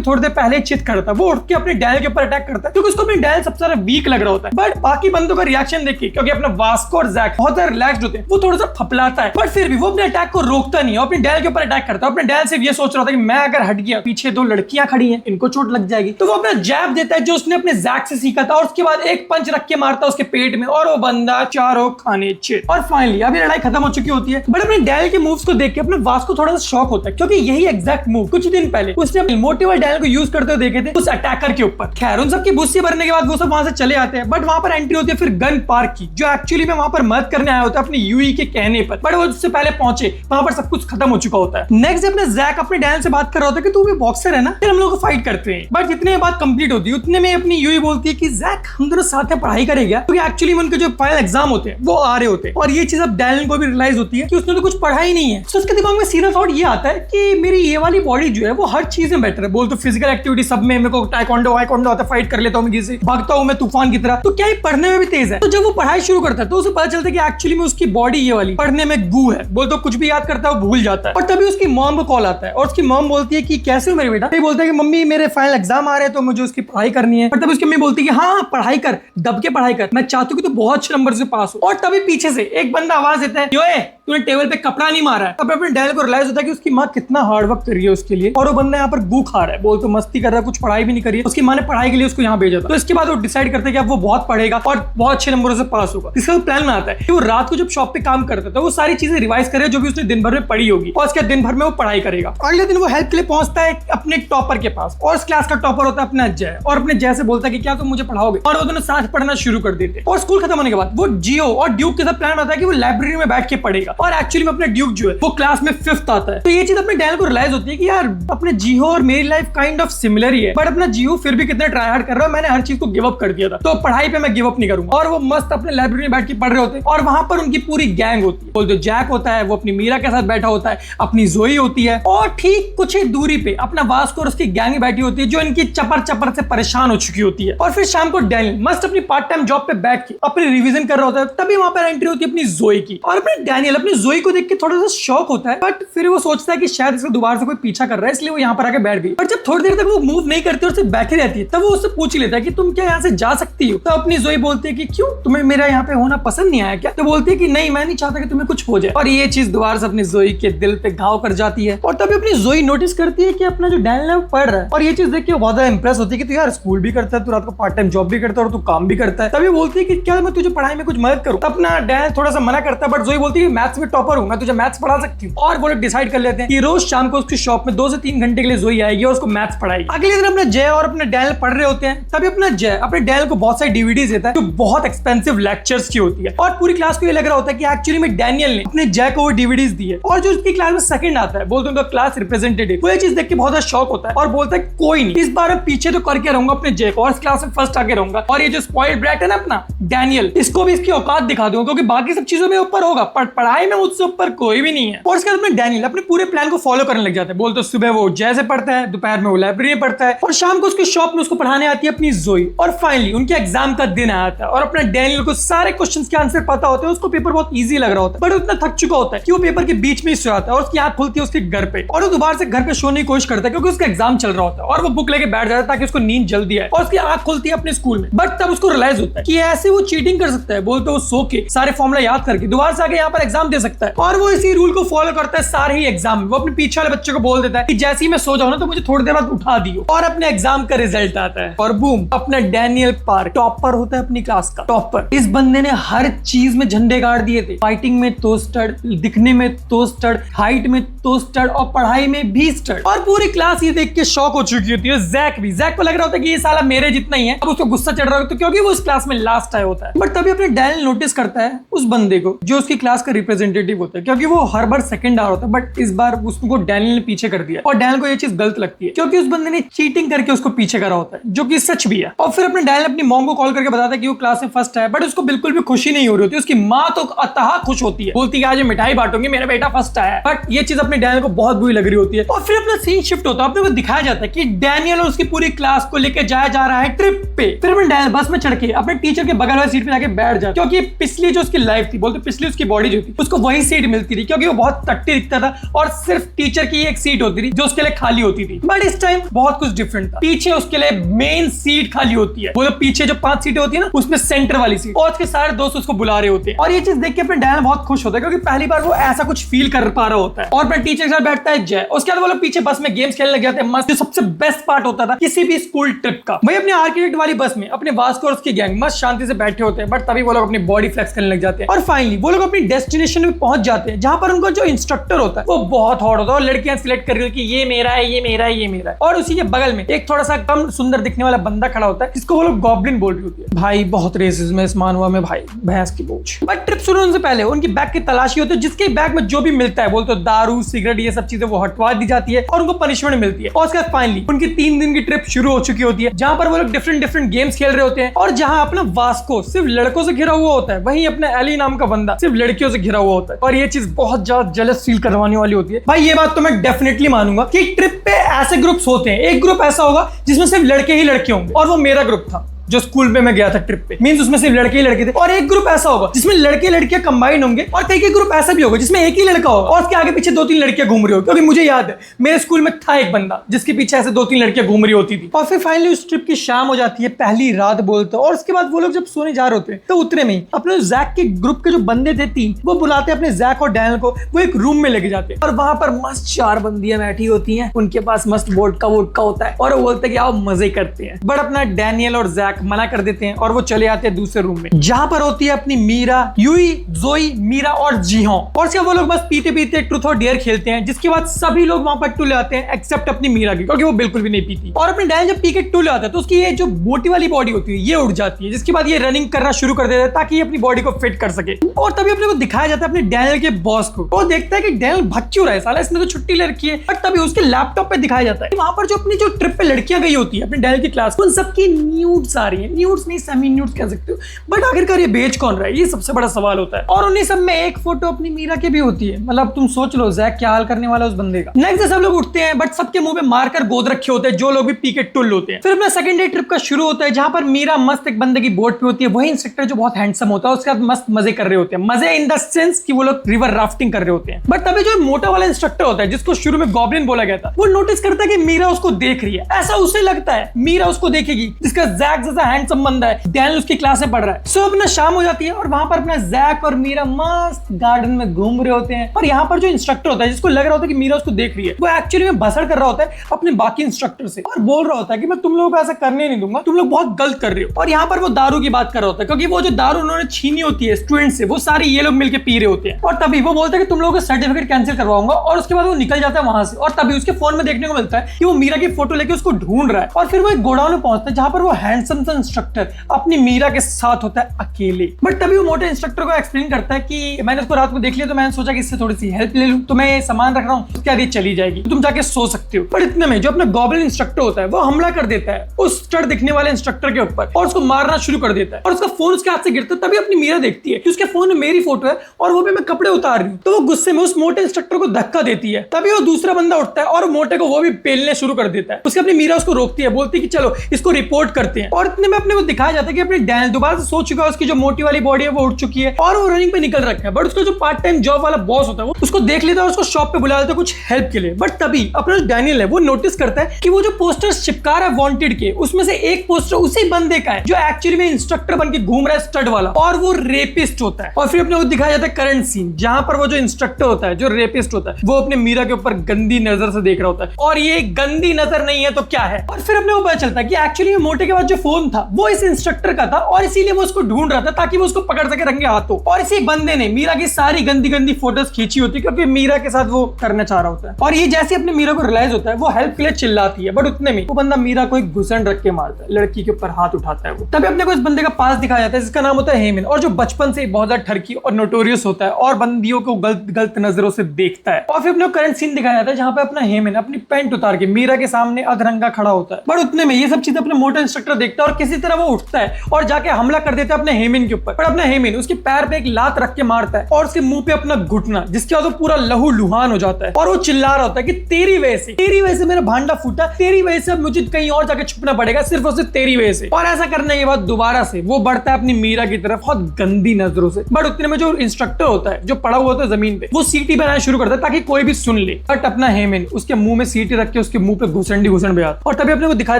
थोड़ी देर पहले चित करा था, वो उठ के अपने डैल के ऊपर अटैक करता है, क्योंकि उसको अपने डैल सबसे ज्यादा वीक लग रहा होता है। बट बाकी बंदों का रिएक्शन देखिए, क्योंकि अपना वास्को और जैक बहुत ज्यादा रिलैक्स्ड होते हैं, वो थोड़ा सा फपलाता है। बट फिर भी वो अपने अटैक को रोकता नहीं है, अपने डैल के ऊपर अटैक करता है। अपने डैल से ये सोच रहा था कि मैं अगर हट गया, पीछे दो लड़कियां खड़ी हैं, इनको चोट लग जाएगी, तो वो अपना जैब देता है जो उसने अपने जैक से सीखा था। और उसके बाद एक पंच रख के मारता है उसके पेट में, और वो बंदा चारों खाने चित। और फाइनली अभी लड़ाई खत्म हो चुकी होती है। बट अपने डैल के मूव्स को देख के अपने वास्को थोड़ा सा शॉक होता है, क्योंकि यही एग्जैक्ट मूव कुछ दिन पहले उसने मोटिव डैल को यूज करते हुए देखे थे उस अटैकर के ऊपर। खैर उन सबकी बुस्सी भरने के बाद वो सब वहां से चले आते हैं। बट वहां पर एंट्री होती है फिर गन पार्क की, जो एक्चुअली में वहां पर मदद करने आया होता है अपनी यूई के कहने पर। बट वो उससे पहले पहुंचे, वहां पर सब कुछ खत्म हो चुका होता है। नेक्स्ट अपने जैक अपने डैल से बात कर रहा होता है कि तू भी बॉक्सर है ना, फिर हम लोग फाइट करते हैं। बट जितने बात कंप्लीट होती है उतने में अपनी यूई बोलती है कि जैक हम दोनों साथ में पढ़ाई करेंगे, क्योंकि एक्चुअली में उनके जो फाइनल एग्जाम होते हैं वो आ रहे होते हैं। और ये चीज अब डैलन को भी रियलाइज होती है कि उसने तो कुछ पढ़ा ही नहीं है। तो उसके दिमाग में सीधा थॉट ये आता है कि मेरी ये वाली बॉडी जो है वो हर चीज में बेटर है। बोल तो फिजिकल एक्टिविटी सब में, मेरे को टाइकोंडो वाइकोंडो आता है, फाइट कर लेता हूँ मैं, किसी भागता हूँ मैं तूफान की तरह, तो क्या ये पढ़ने में भी तेज है। तो जब वो पढ़ाई शुरू करता है तो उसे पता चलता है कि एक्चुअली में उसकी बॉडी ये वाली पढ़ने में गू है। बोल तो कुछ भी याद करता है वो भूल जाता है। और तभी उसकी मॉम को कॉल आता है और उसकी मॉम बोलती है कि कैसे हो मेरे बेटा। ये बोलता है कि मम्मी मेरे फाइनल एग्जाम आ रहे हैं तो मुझे उसकी पढ़ाई करनी है। और तभी उसकी मम्मी बोलती है कि हाँ पढ़ाई कर, दब के पढ़ाई कर, मैं चाहती हूँ कि तू बहुत अच्छे नंबर से पास हो। और तभी पीछे से एक बंदा आवाज देता है, योए तूने टेबल पे कपड़ा नहीं मारा है। तब अपने डैल को रियलाइज होता है कि उसकी माँ कितना हार्ड वर्क कर रही है उसके लिए, और वो बंदा यहाँ पर गू खा रहा है, बोल तो मस्ती कर रहा है, कुछ पढ़ाई भी नहीं करी है। उसकी माँ ने पढ़ाई के लिए उसको यहाँ भेजा था। तो इसके बाद वो डिसाइड करते हैं कि अब वो बहुत पढ़ेगा और बहुत अच्छे नंबरों से पास होगा। इसका प्लान बनाता है कि वो रात को जब शॉप पे काम करता था वो सारी चीजें रिवाइज करे जो भी उसने दिन भर में पढ़ी होगी, और उसके दिन भर में वो पढ़ाई करेगा। अगले दिन वो हेल्प के लिए पहुंचता है अपने टॉपर के पास, और उस क्लास का टॉपर होता है अपना जय। और अपने जय से बोलता है कि क्या तुम मुझे पढ़ाओगे, और वो दोनों साथ पढ़ना शुरू कर देते। और स्कूल खत्म होने के बाद वो जियो और ड्यूक के साथ प्लान होता है कि वो लाइब्रेरी में बैठ के पढ़ेगा। और एक्चुअली में अपने ड्यूक जो है वो क्लास में 5th आता है। तो ये चीज अपने डैल को रियलाइज होती है कि यार अपने जियो और मेरी लाइफ काइंड ऑफ सिमिलर ही है, बट अपना जियो फिर भी कितना ट्राई हार्ड कर रहा है, मैंने हर चीज को गिव अप कर दिया था, तो पढ़ाई पे मैं गिव अप नहीं करूंगा। और वो मस्त अपने लाइब्रेरी में बैठ के पढ़ रहे होते हैं, और वहां पर उनकी पूरी गैंग होती है। बोलते जैक होता है, वो अपनी मीरा के साथ बैठा होता है, अपनी जोई होती है, और ठीक कुछ ही दूरी पे अपना वास्को और उसकी गैंग बैठी होती है, जो इनकी चपर चपर से परेशान हो चुकी होती है। और फिर शाम को डैनियल मस्त अपनी पार्ट टाइम जॉब पे बैठ के अपनी रिवीजन कर रहा होता है। तभी वहां पर एंट्री होती है अपनी जोई की, और अपने डैनियल अपनी जोई को देख के थोड़ा सा शॉक होता है, बट फिर वो सोचता है कि शायद इसे दोबारा से कोई पीछा कर रहा है, इसलिए वो यहाँ पर आके बैठ गई। पर जब थोड़ी देर तक वो मूव नहीं करती और सिर्फ बैठी रहती है, तब वो उससे पूछ लेता है कि तुम क्या यहाँ से जा सकती हो। तो अपनी जोई बोलती है कि क्यों, तुम्हें मेरा यहाँ पे होना पसंद नहीं आया क्या? तो बोलती है कि नहीं, मैं नहीं चाहता कि तुम्हें कुछ हो जाए। और ये चीज दोबारा से अपनी जोई के दिल पे घाव कर जाती है। और तभी अपनी जोई नोटिस करती है कि अपना जो डैनियल है वो पढ़ रहा है, और ये चीज देख के बहुत ज्यादा इंप्रेस होती है कि तू यार स्कूल भी करता है, तू रात को पार्ट टाइम जॉब भी करता है, और तू काम भी करता है। तभी बोलती है कि क्या मैं तुझे पढ़ाई में कुछ मदद करूं? अपना डैनियल थोड़ा सा मना करता है, बट जोई बोलती है मैथ्स में टॉपर हूं, मैं तुझे मैथ्स पढ़ा सकती हूँ। और वो लोग डिसाइड कर लेते हैं कि रोज शाम को उसकी शॉप में 2 से 3 घंटे के लिए जोई आएगी और उसको मैथ्स पढ़ाएगी। अगले दिन अपने जय और अपने डैनियल पढ़ रहे होते हैं, तभी अपना जय अपने डैनियल को बहुत सारी डीवीडीज देता है जो बहुत एक्सपेंसिव लेक्चर्स की होती है। और पूरी क्लास को ये लग रहा होता है कि एक्चुअली में डैनियल ने अपने जय को वो डीवीडीज दी है। और जो उसकी क्लास में सेकंड आता है, बोलते उनका क्लास रिप्रेजेंटेटिव, वो ये चीज देख के बहुत ज्यादा शॉक होता है और बोलता है कोई नहीं, इस बार मैं पीछे तो करके रहूंगा अपने जय को, और इस क्लास में फर्स्ट आके रहूंगा। और ये जो स्पॉइल्ड ब्रैट है ना अपना डैनियल, इसको भी इसकी औकात दिखा दूंगा, क्योंकि बाकी सब चीजों में ऊपर होगा पर पढ़ाई में मुझसे ऊपर कोई भी नहीं है। और इसके बाद में डैनियल अपने पूरे प्लान को फॉलो करने लग जाता है। बोलते सुबह वो जय से पढ़ता है, दोपहर में वो लाइब्रेरी में पढ़ता है, और शाम को उसकी शॉप में उसको पढ़ाने आती है अपनी जोई। और फाइनली उनके एग्जाम का दिन आता है, और अपने डैनियल को सारे क्वेश्चंस के आंसर पता होते हैं। उसको पेपर बहुत इजी लग रहा होता है, बट उतना थक चुका होता है कि वो पेपर के बीच में ही सो जाता है, और उसकी आंख खुलती है उसके घर पे, और वो दोबारा से घर पे सोने की कोशिश करता है क्योंकि उसका एग्जाम चल रहा होता है। और वो बुक लेके बैठ जाता है ताकि उसको नींद जल्दी आए, और उसकी आंख खुलती है अपने स्कूल में। बट तब उसको रियलाइज होता है कि ऐसे वो चीटिंग कर सकता है, बोलते वो सो के सारे फॉर्मूला याद करके दोबारा से आके यहाँ पर एग्जाम दे सकता है। और वो इसी रूल को फॉलो करता है सारे ही एग्जाम में। वो अपने पीछे वाले बच्चे को बोल देता है कि जैसे ही मैं सो जाऊं ना तो मुझे थोड़ी देर बाद उठा दियो, और अपने एग्जाम का रिजल्ट आता है, और बूम, अपना डैनियल पार्क टॉपर होता है अपनी क्लास का टॉपर। इस बंदे ने हर चीज में झंडे गाड़ दिए थे। फाइटिंग में तो स्टड, दिखने में तो स्टड, हाइट में तो स्टड और पढ़ाई में भी स्टड। और पूरी क्लास ये देख के शॉक हो चुकी होती है। जैक भी, जैक को लग रहा होता है कि ये साला मेरे जितना ही है। अब उसको गुस्सा चढ़ रहा होता है क्योंकि वो इस क्लास में लास्ट आया होता है। बट तभी अपने डैनियल नोटिस करता है उस बंदे को जो उसकी क्लास का रिप्रेजेंटेटिव होता है, क्योंकि वो हर बार सेकंड आ रहा होता है। बट इस बार उसको डैनियल ने पीछे कर दिया और डैनियल को ये चीज गलत लगती है क्योंकि उस बंदे ने चीटिंग करके उसको पीछे करा होता है, जो कि सच भी है। और फिर अपने डैनियल अपनी मॉम को कॉल करके बताता है कि वो क्लास में फर्स्ट है। बट उसको बिल्कुल भी खुशी नहीं हो रही होती। उसकी माँ तो अतः खुश होती है, बोलती है आज मिठाई बांटूंगी, मेरा बेटा फर्स्ट आया है। बट ये चीज अपने डैनियल को बहुत बुरी लग रही होती है। और फिर अपना सीन शिफ्ट होता है, अपने को दिखाया जाता है कि डैनियल और उसकी पूरी क्लास को लेकर जाया जा रहा है ट्रिप पे। फिर अपने डैनियल बस में चढ़ के अपने टीचर के बगल वाली सीट पे जाके बैठ जाए, क्योंकि पिछली जो उसकी लाइफ थी, बोलते पिछली उसकी बॉडी जो थी, उसको वही सीट मिलती थी क्योंकि वो बहुत तट्टी दिखता था और सिर्फ टीचर की एक सीट होती थी जो उसके लिए खाली होती थी। बट इस टाइम बहुत कुछ डिफरेंट था। पीछे उसके लिए मेन सीट खाली होती है। वो जो पीछे जो 5 सीटें होती है ना, उसमें सेंटर वाली सीट, और उसके सारे दोस्त उसको बुला रहे होते हैं। और ये चीज देख के अपने डैनियल बहुत खुश होता है क्योंकि पहली बार वो ऐसा कुछ फील कर पा रहा होता है। और अपने टीचर के साथ बैठता है जय। उसके बाद वो लोग पीछे बस में गेम्स खेलने लग जाते हैं मस्त। जो सबसे बेस्ट पार्ट होता था किसी भी स्कूल ट्रिप का, वही अपने आर्किटेक्ट वाली बस में अपने वास्को और उसकी गैंग मस्त शांति से बैठे होते हैं। बट तभी वो लोग अपनी बॉडी फ्लेक्स करने लग जाते हैं और फाइनली वो लोग अपनी डेस्टिनेशन में पहुंच जाते हैं, जहां पर उनको जो इंस्ट्रक्टर होता है वो बहुत हॉट होता है और लड़कियां सिलेक्ट कर रही है कि ये मेरा है, ये मेरा है, ये मेरा है। और उसी के बगल में एक थोड़ा सा कम सुंदर दिखने वाला बंदा खड़ा होता है जिसको वो लोग गॉब्लिन बोल रही होती है। भाई बहुत रेसिज्म है इस मानवा में भाई, भैंस की बोझ। बट ट्रिप शुरू होने से पहले उनकी बैग की तलाशी होती है, जिसके बैग में जो भी मिलता है, बोलते दारू सिगरेट ये सब चीजें वो हटवा दी जाती है और उनको पनिशमेंट मिलती है। और उसके बाद फाइनली उनकी 3 दिन की ट्रिप शुरू हो चुकी होती है, जहां पर वो लोग डिफरेंट गेम्स खेल रहे होते हैं। और जहां अपना वास्को सिर्फ लड़कों से घिरा हुआ होता है, वहीं अपना एली नाम का बंदा सिर्फ लड़कियों से घिरा हुआ होता है। और ये चीज बहुत ज्यादा जेलस फील करवाने वाली होती है। भाई ये बात तो मैं डेफिनेटली मानूंगा कि ट्रिप पे ऐसे ग्रुप्स होते हैं। एक ग्रुप ऐसा होगा जिसमें सिर्फ लड़के ही लड़के होंगे, और वो मेरा ग्रुप था जो स्कूल में मैं गया था ट्रिप पे, मींस उसमें सिर्फ लड़के ही लड़के थे। और एक ग्रुप ऐसा होगा जिसमें लड़के लड़कियां कंबाइन होंगे, और कई ग्रुप ऐसा भी होगा जिसमें एक ही लड़का होगा और उसके आगे पीछे 2-3 लड़कियां घूम रही होगी। क्योंकि मुझे याद है मेरे स्कूल में था एक बंदा जिसके पीछे ऐसे 2-3 लड़कियां घूम रही होती थी। और फिर फाइनली उस ट्रिप की शाम हो जाती है, पहली रात बोलते हैं। और उसके बाद वो लोग जब सोने जा रहे होते हैं तो उतरे में अपने जैक के ग्रुप के जो बंदे थे 3, वो बुलाते अपने जैक और डैनियल को, वो एक रूम में लेके जाते हैं और वहां पर मस्त 4 बंदियां बैठी होती हैं। उनके पास मस्त वोडका होता है और वो बोलते हैं कि आओ मजे करते हैं। बट अपना डैनियल और जैक मना कर देते हैं और वो चले आते हैं दूसरे रूम में, जहां पर होती है अपनी मीरा, यूई, जोई, मीरा और जीहों। और उसके वो लोग बस पीते पीते ट्रूथ और डेयर खेलते हैं, जिसके बाद सभी लोग वहां पर टूले आते हैं एक्सेप्ट अपनी मीरा की, क्योंकि वो बिल्कुल भी नहीं पीती। और अपने डैनियल जब पी के टूले आता है तो उसकी ये जो मोटी वाली बॉडी होती है ये उड़ जाती है, जिसके बाद ये रनिंग करना शुरू कर देता है ताकि ये अपनी बॉडी को फिट कर सके। और तभी अपने को दिखाया जाता है अपने डैनियल के बॉस को। वो देखता है कि डैनियल भग क्यों रहा है, साला इसने तो छुट्टी ले रखी है। बट तभी उसके लैपटॉप पे दिखाया जाता है वहां पर जो अपनी जो ट्रिप पे लड़कियां गई होती है अपने डैनियल की क्लास, उन सबकी न्यूड्स आ रही है। न्यूड्स नहीं, सेमी न्यूड्स कह सकते हो। बट आखिरकार ये बेच कौन रहा है, ये सबसे बड़ा सवाल होता है। और उन्हीं सब में एक फोटो अपनी मीरा की भी होती है। मतलब तुम सोच लो जैक क्या हाल करने वाला उस बंदे का। नेक्स्ट डे सब लोग उठते हैं, बट सबके मुंह पे मारकर गोद रखे होते हैं जो लोग भी पी के टुल होते हैं। फिर अपना सेकंड डे ट्रिप का शुरू होता है, जहां पर मीरा मस्त एक बंदे की बोट पे होती है, वही इंस्ट्रक्टर जो बहुत हैंडसम होता है उसके साथ मस्त मजे कर रहे होते हैं। मजे इन द सेंस कि वो लोग रिवर राफ्टिंग कर रहे होते हैं। बट तभी जो मोटा वाला इंस्ट्रक्टर होता है, जिसको शुरू में गॉब्लिन बोला गया था, वो नोटिस करता है कि मीरा उसको देख रही है। ऐसा उसे लगता है मीरा उसको देखेगी, जिसका जैक जैसा हैंडसम बंदा है, डैनियल उसकी क्लास में पढ़ रहा है। सो अपना शाम हो जाती है और वहां पर अपना जैक और मीरा मस्त गार्डन में घूम रहे होते हैं। और यहाँ पर जो इंस्ट्रक्टर होता है, जिसको लग रहा होता है कि मीरा उसको देख रही है, वो एक्चुअली में भसड़ कर रहा होता है अपने बाकी इंस्ट्रक्टर से और बोल रहा होता है कि मैं तुम लोगों को ऐसा करने नहीं दूंगा, तुम लोग बहुत गलत कर रहे हो। और यहाँ पर वो दारू की बात कर रहा होता है, क्योंकि वो जो दारू उन्होंने छीनी होती है स्टूडेंट से, वो सारे ये लोग मिलकर पी रहे होते हैं। और तभी वो बोलता है कि तुम लोगों का सर्टिफिकेट कैंसिल करवाऊंगा। और उसके बाद वो निकल जाता है वहां से। और तभी उसके फोन में देखने को मिलता है कि वो मीरा की फोटो लेके उसको ढूंढ रहा है। और फिर वो एक गोडाउन में पहुंचता है, जहां पर वो हैंडसम सा इंस्ट्रक्टर अपनी मीरा के साथ होता है अकेले। बट तभी वो मोटे इंस्ट्रक्टर को एक्सप्लेन करता है कि मैंने उसको रात को देख लिया, तो मैंने सोचा कि इससे थोड़ी सी हेल्प ले लूं, तो मैं ये सामान रख रहा हूँ, उसके बाद ये चली जाएगी, तुम जाके सो सकते हो। पर इतने में जो अपना गॉब्लिन इंस्ट्रक्टर होता है वो हमला कर देता है उस स्टड दिखने वाले इंस्ट्रक्टर के ऊपर और उसको मारना शुरू कर देता है। और उसका फोन उसके हाथ से गिरता है। तभी अपनी मीरा देखती है कि उसके फोन में मेरी फोटो है और वो भी मैं कपड़े उतार रही हूँ। तो वो गुस्से में उस मोटे इंस्ट्रक्टर को धक्का देती है। तभी वो दूसरा बंदा उठता है और मोटे को वो भी पेलने शुरू कर देता है। उसके अपनी मीरा उसको रोकती है, बोलती है कि चलो इसको रिपोर्ट करते हैं। और इतने में अपने को दिखाया जाता है कि अपने डैनियल दोबारा से सो चुका है, उसकी जो मोटी वाली बॉडी है वो उठ चुकी है और वो रनिंग पे निकल रखा है। बट उसका जो पार्ट टाइम जॉब वाला बॉस होता है वो उसको देख लेता है और उसको शॉप पे बुला लेता है कुछ हेल्प के लिए। बट तभी अपना डैनियल है वो नोटिस करता है कि वो जो पोस्टर्स चिपका रहा है वांटेड के, उसमें से एक पोस्टर उसी बंदे का है जो एक्चुअली में इंस्ट्रक्टर बन के घूम रहा है स्टड वाला, और वो रेपिस्ट होता है। और फिर अपने को दिखाया जाता है करंट सीन, जहां पर वो जो इंस्ट्रक्टर होता है जो रेपिस्ट होता है वो अपने मीरा के ऊपर गंदी नजर से देख रहा होता है। और ये गंदी नजर नहीं है तो क्या है। और फिर अपने को पता चलता है कि एक्चुअली मोटे के बाद जो फोन फोन था वो इस इंस्ट्रक्टर का था और इसीलिए वो उसको ढूंढ रहा था ताकि वो उसको पकड़ सके रंगे हाथों। और इसी बंदे ने मीरा की सारी गंदी गंदी फोटोज खींची होती है क्योंकि मीरा के साथ वो करना चाह रहा होता है। और ये जैसे अपने मीरा को रियलाइज होता है वो हेल्प के लिए चिल्लाती है, बट उतने में वो बंदा मीरा को एक घुसन रख के मारता है, लड़की के ऊपर हाथ उठाता है। वो तभी अपने को इस बंदे का पास दिखाया जाता है जिसका नाम होता है हेमन, और जो बचपन से बहुत ज्यादा ठरकी और नोटोरियस होता है और बंदियों को गलत नजरों से देखता है। और फिर अपने करंट सीन दिखाया जाता है जहां पे अपना हेमन अपनी पैंट उतार के मीरा के सामने अधरंगा खड़ा होता है। बट उतने में ये सब चीजें अपने मोटा इंस्ट्रक्टर देखता है और किसी तरह वो उठता है और जाके हमला कर देता है अपने हेमन के ऊपर। पर अपना हेमन उसके पैर पे एक लात रख के मारता है और उसके मुंह पे अपना घुटना, जिसके बाद वो पूरा लहू लुहान हो जाता है और वो चिल्ला रहा होता है कि तेरी वजह से मेरा भांडा फूटा, तेरी वजह से मुझे कहीं और जाके छुपना पड़ेगा, सिर्फ और सिर्फ तेरी वजह से। और ऐसा करने के बाद दोबारा से वो बढ़ता है अपनी मीरा की तरफ बहुत गंदी नजरों से। बट उतने में जो इंस्ट्रक्टर होता है जो पड़ा हुआ होता है जमीन पे, वो सीटी बनाना शुरू करता है ताकि कोई भी सुन ले। बट अपना हेमन उसके मुंह में सीटी रख के उसके मुंह पे घुसंडी बजाता। और तभी अपने को दिखाया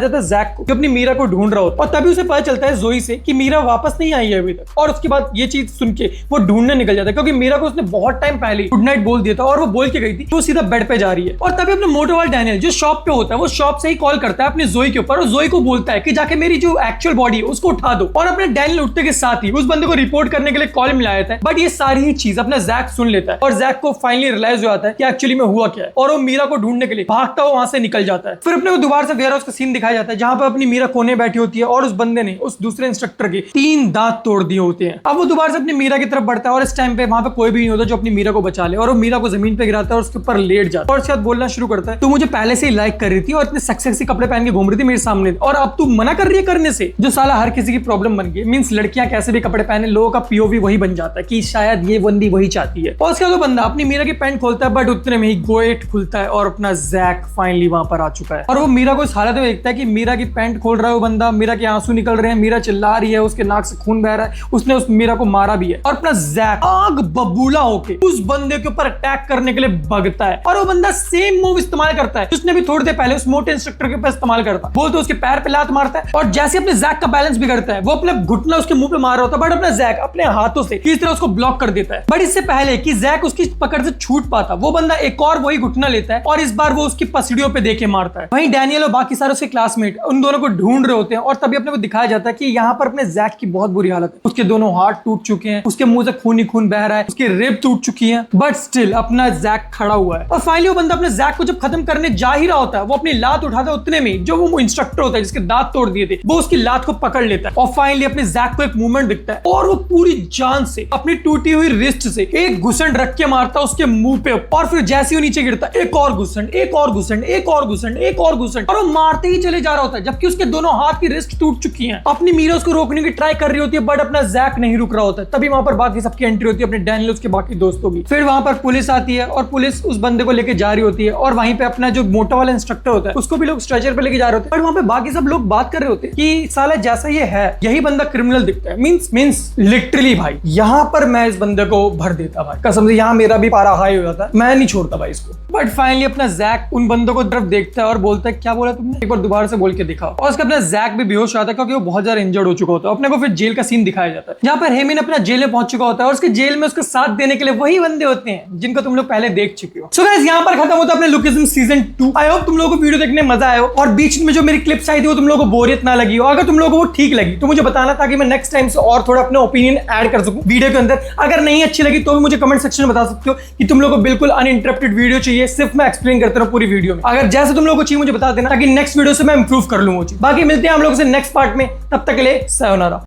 जाता है जैक को जो अपनी मीरा को ढूंढ रहा होता है। और तभी उसे पता चलता है जोई से कि मीरा वापस नहीं आई है अभी तक। और उसके बाद ये चीज सुन के वो ढूंढने निकल जाता है क्योंकि मीरा को उसने बहुत टाइम पहले गुड नाइट बोल दिया था और वो बोल के गई थी वो सीधा बेड पे जा रही है। और तभी अपने मोटो वाला डैनियल जो शॉप पे होता है वो शॉप से ही कॉल करता है अपनी जोई के ऊपर और जोई को बोलता है कि जाके मेरी जो एक्चुअल बॉडी है उसको उठा दो। और अपने डैनियल उठने के साथ ही उस बंदे को रिपोर्ट करने के लिए कॉल मिलाया था। बट ये सारी ही चीज अपना जैक सुन लेता है और जैक को फाइनली रियलाइज हो जाता है कि एक्चुअली में हुआ क्या है और वो मीरा को ढूंढने के लिए भागता हुआ वहां से निकल जाता है। फिर अपने को दोबारा से वेयर हाउस का सीन दिखाया जाता है जहां पर अपनी मीरा कोने बैठी होती है और उस बंदे ने उस दूसरे इंस्ट्रक्टर के 3 दांत तोड़ दिए होते हैं। अब वो दोबारा से अपनी मीरा की तरफ बढ़ता है और इस टाइम पे वहां पे कोई भी नहीं होता जो अपनी मीरा को बचा ले और वो मीरा को जमीन पे गिराता है और उसके ऊपर लेट जाता है और उसके बाद बोलना शुरू करता है तू मुझे पहले से ही लाइक कर रही थी और इतने सेक्सी कपड़े पहन के घूम रही थी मेरे सामने और अब तू मना कर रही है करने से, जो साला हर किसी की प्रॉब्लम बन गई। मींस लड़कियां कैसे भी कपड़े पहने, लोगों का पीओवी वही बन जाता है कि शायद ये बंदी वही चाहती है। और उसके बाद बंदा अपनी मीरा की पैंट खोलता है बट उतने में ही गेट खुलता है और अपना जैक फाइनली वहां पर आ चुका है और वो मीरा को इस हालत में देखता है कि मीरा की पैंट खोल रहा है वो बंदा, मीरा के आंसू निकल रहे हैं, मीरा चिल्ला रही है, उसके नाक से खून बह रहा है, उसने उस मीरा को मारा भी है। और अपना जैक आग बबूला होके उस बंदे के ऊपर अटैक करने के लिए भगता है और वो बंदा सेम मूव इस्तेमाल करता है उसने भी थोड़ी देर पहले उस मोटे इंस्ट्रक्टर के ऊपर इस्तेमाल करता है। बोलते उसके पैर पे लात मारता है और जैसे अपने जैक का बैलेंस बिगड़ता है वो अपने घुटना उसके मुंह पे मार रहा होता है बट अपना जैक अपने हाथों से किस तरह उसको ब्लॉक कर देता है। बट इससे पहले कि जैक उसकी पकड़ से छूट पाता वो बंदा एक और वही घुटना लेता है और इस बार वो उसकी पसड़ियों पे देके मारता है। वहीं डैनियल और बाकी सारे उसके क्लासमेट उन दोनों को ढूंढ रहे होते हैं और तभी अपने को दिखाया जाता है कि यहाँ पर अपने जैक की बहुत बुरी हालत है, उसके दोनों हाथ टूट चुके हैं, उसके मुंह से खून ही खून बह रहा है, उसकी रिब टूट चुकी है, बट स्टिल अपना जैक खड़ा हुआ है। और फाइनली वो बंदा अपने जैक को जब खत्म करने जा ही रहा होता है वो अपनी लात उठाता है उतने में जो वो इंस्ट्रक्टर होता है जिसके दांत तोड़ दिए थे वो उसकी लात को पकड़ लेता है और फाइनली अपने जैक को एक मूवमेंट दिखता है और वो पूरी जान से अपनी टूटी हुई रिस्ट से एक घुसंड रख के मारता है उसके मुंह पे और फिर जैसे ही नीचे गिरता एक और घुसंड, एक और घुसंड, एक और घुसंड, एक और घुसंड और वो मारते ही चले जा रहा होता है जबकि उसके दोनों हाथ की रिस्ट टूट चुकी हैं। अपनी मीरा उसको रोकने की ट्राई कर रही होती है बट अपना जैक नहीं रुक रहा होता है। तभी वहां पर बाकी सबकी एंट्री होती है, अपने डैनियल उसके बाकी दोस्तों की। फिर वहां पर पुलिस आती है और पुलिस उस बंदे को लेके जा रही होती है और वहीं पे अपना जो मोटा वाला इंस्ट्रक्टर होता है उसको भी लोग स्ट्रेचर पे लेके जा रहे होते हैं। बट वहां पे बाकी सब लोग बात कर रहे होते हैं कि साला जैसा ये है यही बंदा क्रिमिनल दिखता है। मींस लिटरली भाई यहाँ पर मैं इस बंदे को भर देता भाई, कसम से यहाँ मेरा भी पारा हाई हो जाता, मैं नहीं छोड़ता भाई इसको। बट फाइनली अपना जैक उन बंदों को तरफ देखता है और बोलता है क्या बोला तुमने, एक बार दोबारा से बोल के दिखाओ। और उसका अपना जैक भी बेहोश आता है क्योंकि वो बहुत ज्यादा इंजर्ड हो चुका होता है। अपने को फिर जेल का सीन दिखाया जाता है जहाँ पर हेमिन अपना जेल में पहुंच चुका होता है और उसके जेल में उसका साथ देने के लिए वही बंदे होते हैं जिनको तुम लोग पहले देख चुके हो। सो गाइस यहाँ पर खत्म होता है अपने लुकिज्म सीजन 2। आई होप तुम लोगों को वीडियो देखने में मजा आया हो और बीच में जो मेरी क्लिप्स आई थी वो तुम लोगों को बोरियत ना लगी हो। अगर तुम लोगों को वो ठीक लगी तो मुझे बताना ताकि मैं नेक्स्ट टाइम से और थोड़ा अपने ओपिनियन ऐड कर सकूं वीडियो के अंदर। अगर नहीं अच्छी लगी तो भी मुझे कमेंट सेक्शन में बता सकते हो कि तुम लोगों को बिल्कुल अनइंटरप्टेड वीडियो चाहिए, सिर्फ मैं एक्सप्लेन करता रहूं पूरी वीडियो में। अगर जैसे तुम लोगों को चाहिए मुझे बता देना ताकि नेक्स्ट वीडियो से मैं इंप्रूव कर लूं वो चीज। बाकी मिलते हैं हम लोगों से नेक्स्ट पार्ट में, तब तक के लिए सायोनारा।